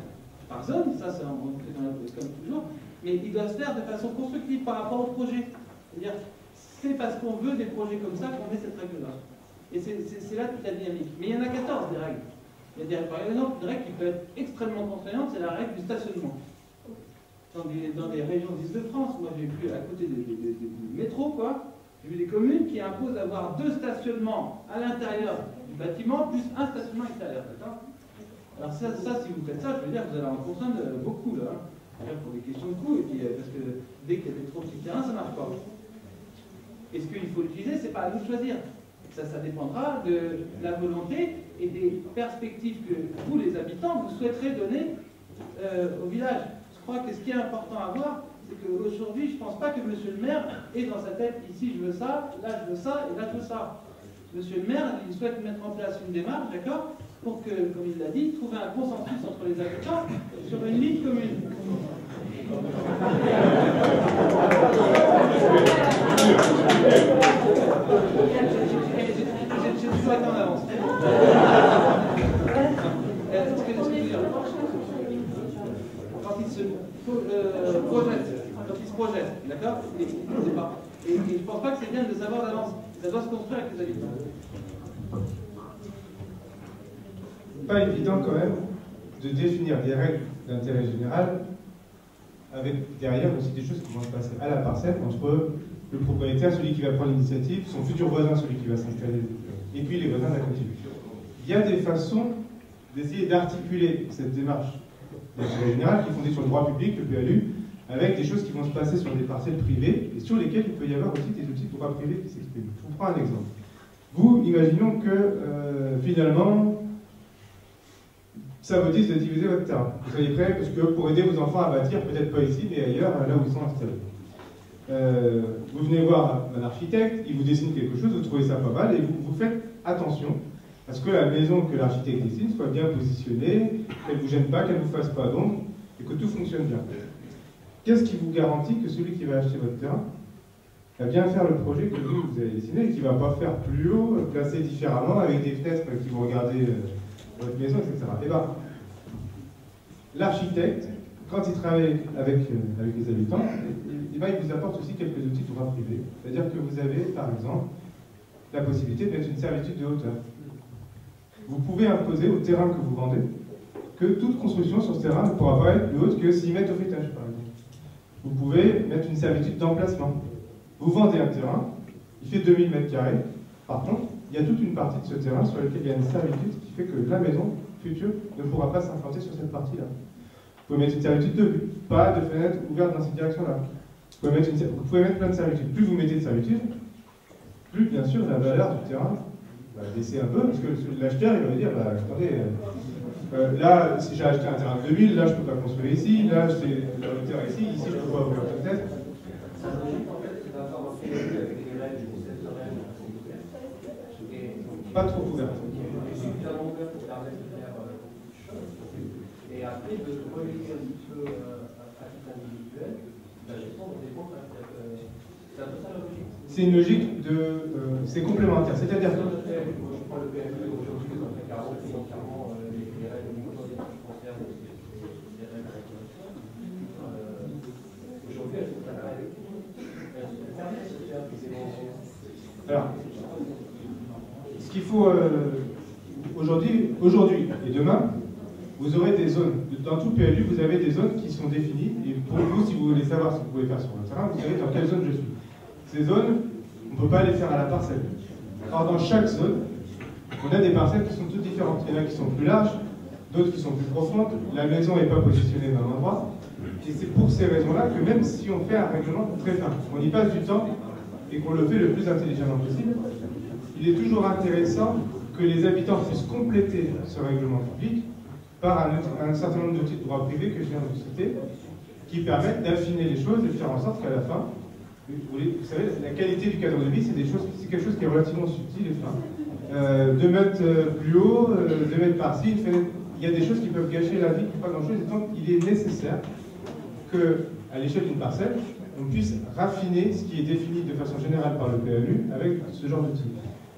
par zone, ça c'est comme toujours, mais il doit se faire de façon constructive par rapport au projet. C'est-à-dire, c'est parce qu'on veut des projets comme ça qu'on met cette règle-là. Et c'est là toute la dynamique. Mais il y en a 14 des règles. Il y a par exemple une règle qui peut être extrêmement contraignante, c'est la règle du stationnement. Dans des régions d'Île-de-France, moi j'ai vu à côté du métro, quoi, j'ai vu des communes qui imposent d'avoir 2 stationnements à l'intérieur du bâtiment, plus un stationnement extérieur. Alors ça, si vous faites ça, je veux dire, vous allez en contraindre beaucoup, là. Hein, pour des questions de coût, et puis, parce que dès qu'il y a trop de petits terrains, ça ne marche pas. Est-ce qu'il faut l'utiliser? C'est pas à nous de choisir. Ça dépendra de la volonté et des perspectives que vous, les habitants, vous souhaiterez donner au village. Je crois que ce qui est important à voir, c'est qu'aujourd'hui, je ne pense pas que monsieur le maire ait dans sa tête, ici je veux ça, là je veux ça, et là je veux ça. Monsieur le maire, il souhaite mettre en place une démarche, d'accord, pour que, comme il l'a dit, trouver un consensus entre les habitants sur une ligne commune. J'ai toujours été en avance. Quand il se projette, d'accord? Et je ne pense pas que c'est bien de le savoir d'avance. Ça doit se construire avec les habitants. Pas évident quand même de définir des règles d'intérêt général avec derrière aussi des choses qui vont se passer à la parcelle entre le propriétaire, celui qui va prendre l'initiative, son futur voisin, celui qui va s'installer, et puis les voisins d'à côté. Il y a des façons d'essayer d'articuler cette démarche d'intérêt général qui est fondée sur le droit public, le PLU, avec des choses qui vont se passer sur des parcelles privées et sur lesquelles il peut y avoir aussi des outils de droit privé qui s'expriment. Je vous prends un exemple. Vous, imaginons que finalement, ça vous dise de diviser votre terrain. Vous soyez prêts, parce que pour aider vos enfants à bâtir, peut-être pas ici, mais ailleurs, là où ils sont installés. Vous venez voir un architecte, il vous dessine quelque chose, vous trouvez ça pas mal, et vous faites attention à ce que la maison que l'architecte dessine soit bien positionnée, qu'elle ne vous gêne pas, qu'elle ne vous fasse pas d'ombre, et que tout fonctionne bien. Qu'est-ce qui vous garantit que celui qui va acheter votre terrain à bien faire le projet que vous avez dessiné et qui ne va pas faire plus haut, placé différemment, avec des fenêtres qui vont regarder votre maison, etc. Et bien, l'architecte, quand il travaille avec les habitants, il vous apporte aussi quelques outils de droit privé. C'est-à-dire que vous avez, par exemple, la possibilité de mettre une servitude de hauteur. Vous pouvez imposer au terrain que vous vendez que toute construction sur ce terrain ne pourra pas être plus haute que 6 mètres au fêtage, par exemple. Vous pouvez mettre une servitude d'emplacement. Vous vendez un terrain, il fait 2000 mètres carrés. Par contre, il y a toute une partie de ce terrain sur laquelle il y a une servitude qui fait que la maison future ne pourra pas s'implanter sur cette partie-là. Vous pouvez mettre une servitude de vue, pas de fenêtre ouverte dans cette direction-là. Vous pouvez mettre plein de servitudes. Plus vous mettez de servitudes, plus bien sûr la valeur du terrain va baisser un peu, parce que l'acheteur il va dire, bah, attendez, là si j'ai acheté un terrain de 2000, là je ne peux pas construire ici, là c'est la hauteur ici, ici je ne peux pas ouvrir la fenêtre. Pas trop ouvert. Et après, de reléguer un petit peu à titre individuel, la gestion dépend. C'est un peu ça la logique. C'est une logique de. C'est complémentaire. C'est-à-dire que. Je prends le PME aujourd'hui, dans le cas financièrement, les règles concernent les règles de régulation. Aujourd'hui, elles sont à la règle. Alors, ce qu'il faut. Aujourd'hui et demain, vous aurez des zones. Dans tout PLU, vous avez des zones qui sont définies. Et pour vous, si vous voulez savoir ce que vous pouvez faire sur votre terrain, vous savez dans quelle zone je suis. Ces zones, on ne peut pas les faire à la parcelle. Alors dans chaque zone, on a des parcelles qui sont toutes différentes. Il y en a qui sont plus larges, d'autres qui sont plus profondes. La maison n'est pas positionnée dans un endroit. Et c'est pour ces raisons-là que même si on fait un règlement très fin, on y passe du temps et qu'on le fait le plus intelligemment possible, il est toujours intéressant que les habitants puissent compléter ce règlement public par un certain nombre d'outils de droit privé que je viens de citer, qui permettent d'affiner les choses et de faire en sorte qu'à la fin, vous savez, la qualité du cadre de vie, c'est quelque chose qui est relativement subtil et fin. 2 mètres plus haut, 2 mètres par-ci, il y a des choses qui peuvent gâcher la vie, pas grand-chose, et donc il est nécessaire qu'à l'échelle d'une parcelle, on puisse raffiner ce qui est défini de façon générale par le PLU avec ce genre d'outils.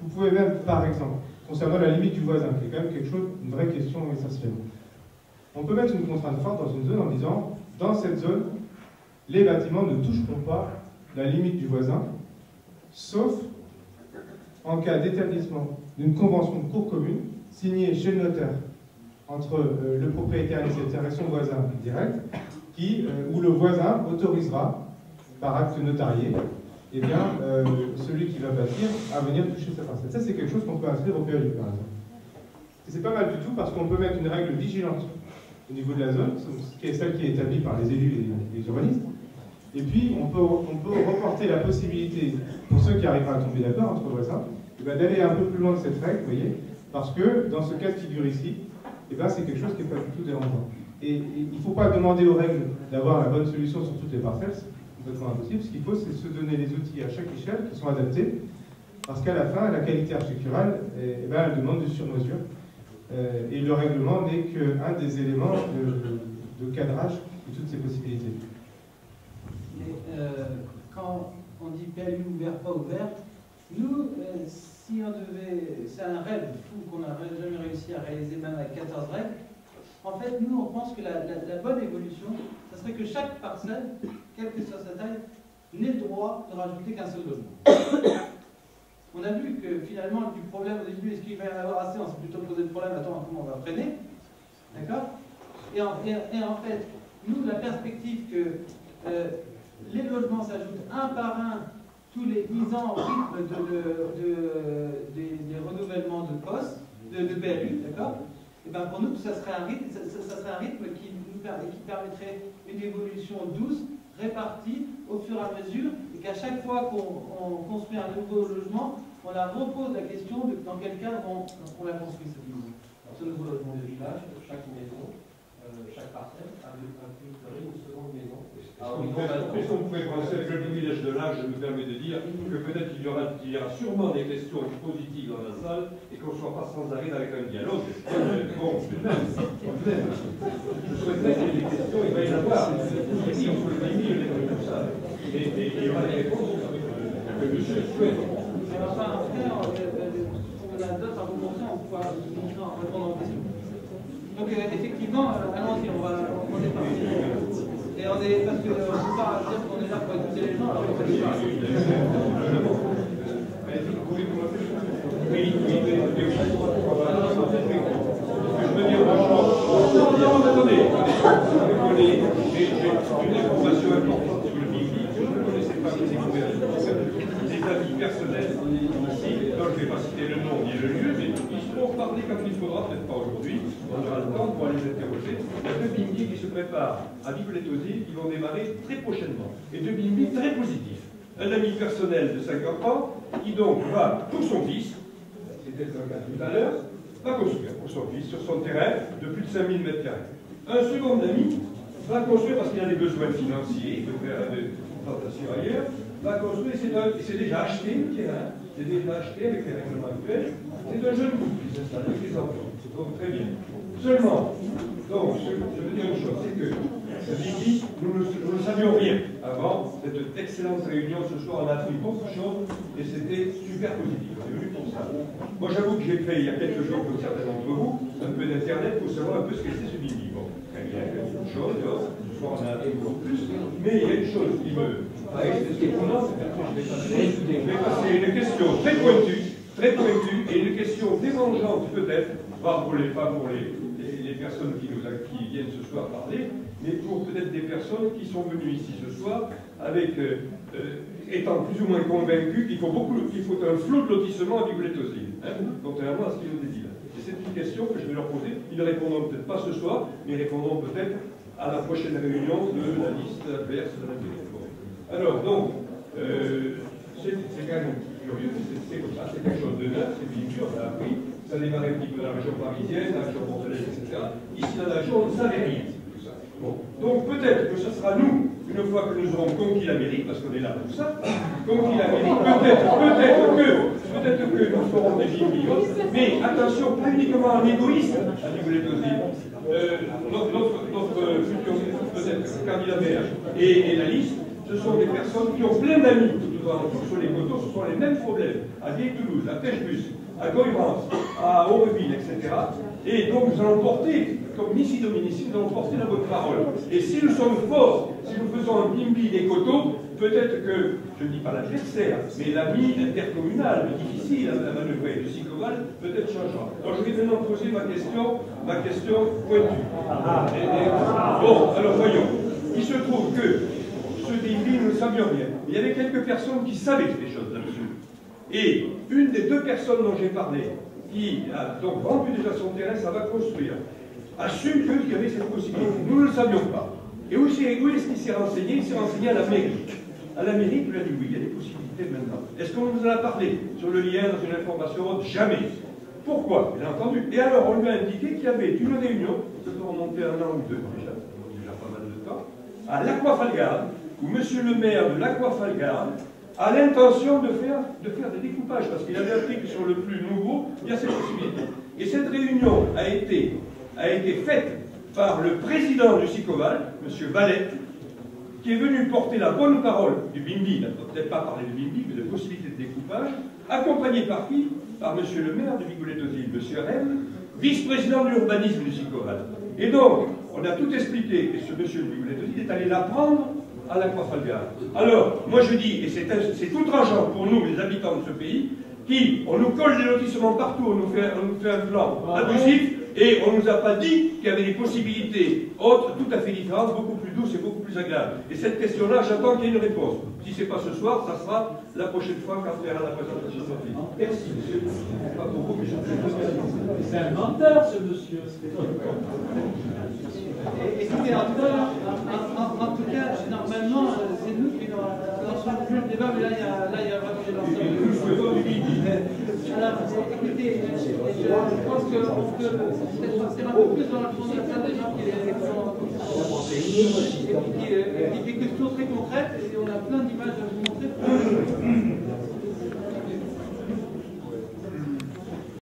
Vous pouvez même, par exemple, concernant la limite du voisin, qui est quand même une vraie question essentielle. On peut mettre une contrainte forte dans une zone en disant, dans cette zone, les bâtiments ne toucheront pas la limite du voisin, sauf en cas d'établissement d'une convention de cour commune signée chez le notaire entre le propriétaire initiataire et son voisin direct, où le voisin autorisera, par acte notarié, eh bien, celui qui va bâtir à venir toucher sa parcelle. Ça, c'est quelque chose qu'on peut inscrire au PLU, par exemple. Et c'est pas mal du tout parce qu'on peut mettre une règle vigilante au niveau de la zone, qui est celle qui est établie par les élus et les urbanistes. Et puis, on peut reporter la possibilité, pour ceux qui arrivent à tomber d'accord entre voisins, eh bien, d'aller un peu plus loin de cette règle, vous voyez, parce que dans ce cas de figure ici, eh bien, c'est quelque chose qui n'est pas du tout dérangeant. Et il ne faut pas demander aux règles d'avoir la bonne solution sur toutes les parcelles, complètement impossible. Ce qu'il faut, c'est se donner les outils à chaque échelle qui sont adaptés, parce qu'à la fin, la qualité architecturale, eh ben, elle demande du sur-mesure. Et le règlement n'est qu'un des éléments de cadrage de toutes ces possibilités. Mais, quand on dit PLU ouvert, pas ouvert, nous, si on devait... C'est un rêve fou qu'on n'a jamais réussi à réaliser, même avec 14 règles. En fait, nous, on pense que la bonne évolution, ce serait que chaque parcelle, quelle que soit sa taille, n'ait le droit de rajouter qu'un seul logement. On a vu que finalement, du problème au début, est-ce qu'il va y en avoir assez? On s'est plutôt posé le problème, attends, comment on va freiner? D'accord? Et en fait, nous, la perspective que les logements s'ajoutent un par un tous les 10 ans au rythme des renouvellements de postes, de PLU, d'accord? Et ben pour nous, ça serait un rythme qui permettrait une évolution douce, répartie au fur et à mesure, et qu'à chaque fois qu'on construit un nouveau logement, on la repose la question de dans quel cadre on la construit cette maison. Alors, ce nouveau logement de village, chaque maison, chaque parcelle impliquerait une seconde maison. Est-ce qu'on pourrait penser avec le privilège de l'âge, je me permets de dire que peut-être qu'il y aura sûrement des questions positives dans la salle et qu'on ne soit pas sans arrêt avec un dialogue. Bon, tout de même. Je souhaiterais qu'il y ait des questions, il va y en avoir. Ici, on peut le définir, tout ça. Et il y aura des réponses. monsieur souhaite. Enfin, après, on a d'autres à vous montrer, on pourra vous montrer en répondant aux questions. Donc, effectivement, allons-y, on est parti. Et on est, parce qu'on ne peut pas dire qu'on est là pour écouter les gens, alors on va les faire. Attendez, j'ai une information importante sur le BIMI que je ne connaissais pas, que j'ai couvert des avis personnels ici, donc je ne vais pas citer le nom ni le lieu, mais ils seront parlés quand il faudra, peut-être pas aujourd'hui, on aura le temps pour aller les interroger. Il y a deux BIMI qui se préparent à Vigolet-aux-Îles qui vont démarrer très prochainement, et deux BIMI très positifs. Un ami personnel de 50 ans qui donc va, pour son fils, c'était un cas tout à l'heure, va construire pour son fils sur son terrain de plus de 5000 m². Un second ami va construire parce qu'il a des besoins financiers, il veut faire des plantations ailleurs, va construire, et c'est déjà acheté le terrain, c'est déjà acheté avec les règlements actuels, c'est un jeune couple qui s'installe avec les enfants, donc très bien. Seulement, donc, je veux dire une chose, c'est que nous ne savions rien avant cette excellente réunion ce soir. On a appris beaucoup de choses et c'était super positif. On est venu pour ça. Moi, j'avoue que j'ai fait il y a quelques jours, comme certains d'entre vous, un peu d'internet pour savoir un peu ce que c'est ce BIMI. Bon, très bien, il y a beaucoup de choses. Ce soir, on a appris beaucoup plus. Mais il y a une chose qui me paraît étonnante. Je vais passer une question très pointue et une question dérangeante peut-être, pas pour les personnes qui viennent ce soir parler, mais pour peut-être des personnes qui sont venues ici ce soir avec, étant plus ou moins convaincus qu'il faut un flot de lotissement à Vigolet-aux-Îles, contrairement à ce qu'ils nous disent. Et c'est une question que je vais leur poser. Ils ne répondront peut-être pas ce soir, mais ils répondront peut-être à la prochaine réunion de la liste adverse de la territoire. Alors, donc, c'est quand même curieux, c'est comme ça, c'est quelque chose de neuf, c'est bien sûr, on a appris. Ça démarrait un petit peu dans la région parisienne, la région bordelaise, etc. Ici, dans la région, on ne savait rien. Bon. Donc peut-être que ce sera nous, une fois que nous aurons conquis l'Amérique, parce qu'on est là pour ça, conquis l'Amérique, peut-être que nous ferons des BIMI. Mais attention, pas uniquement en égoïste, à Vigolet-aux-Îles. Notre futur, peut-être, candidat maire et la liste, ce sont des personnes qui ont plein d'amis tout alentour sur les coteaux, ce sont les mêmes problèmes. À Vieille-Toulouse, à Pêche-Bus, à Goyrance, à Aureville, etc. Et donc nous allons porter, comme Nisi Dominici, nous allons porter la bonne parole. Et si nous sommes forts, si nous faisons un BIMI des coteaux, peut-être que, je ne dis pas l'adversaire, mais l'ami intercommunal, difficile à manœuvrer, de Sicoval, peut-être changera. Alors je vais maintenant poser ma question pointue. Bon, alors voyons. Il se trouve que ce BIMI, nous ne savions rien. Il y avait quelques personnes qui savaient des choses là-dessus. Et une des deux personnes dont j'ai parlé, qui a donc vendu déjà son terrain, ça va construire, a su qu'il y avait cette possibilité. Nous ne le savions pas. Et où est-ce qu'il s'est renseigné? Il s'est renseigné à la mairie. À la mairie, il a dit oui, il y a des possibilités maintenant. Est-ce qu'on nous en a parlé sur le lien dans une information haute? Jamais. Pourquoi? Bien entendu. Et alors, on lui a indiqué qu'il y avait une réunion, ça peut remonter un an ou deux déjà pas mal de temps, à l'Aquafalgarde, où monsieur le maire de l'Aquafalgarde a l'intention de faire des découpages, parce qu'il avait appris que sur le plus nouveau, il y a ces possibilités. Et cette réunion a été faite par le président du Sicoval, M. Valette, qui est venu porter la bonne parole du BIMI, il n'a peut-être pas parlé de BIMI, mais de possibilités de découpage, accompagné par qui? Par M. le maire de Vigolet-aux-Îles, M. Rennes, vice-président de l'urbanisme du Sicoval. Et donc, on a tout expliqué, et ce monsieur de Vigolet-aux-Îles est allé l'apprendre à l'Aquafalgarde. Alors, moi je dis, et c'est outrageant pour nous, les habitants de ce pays, on nous colle des lotissements partout, on nous fait un plan abusif, et on ne nous a pas dit qu'il y avait des possibilités autres, tout à fait différentes, beaucoup plus douces et beaucoup plus agréables. Et cette question-là, j'attends qu'il y ait une réponse. Si ce n'est pas ce soir, ça sera la prochaine fois quand on fera la présentation de notre vie. Merci, monsieur. Pas pour vous, mais je c'est un menteur, ce monsieur. Écoutez, en tout cas, normalement, c'est nous qui lançons le débat, mais là, il y a vraiment des lanceurs. Alors, écoutez, je pense qu'on peut peut-être sortir un peu plus dans la fondation des gens qui les font. Et puis des questions très concrètes, et on a plein d'images à vous montrer.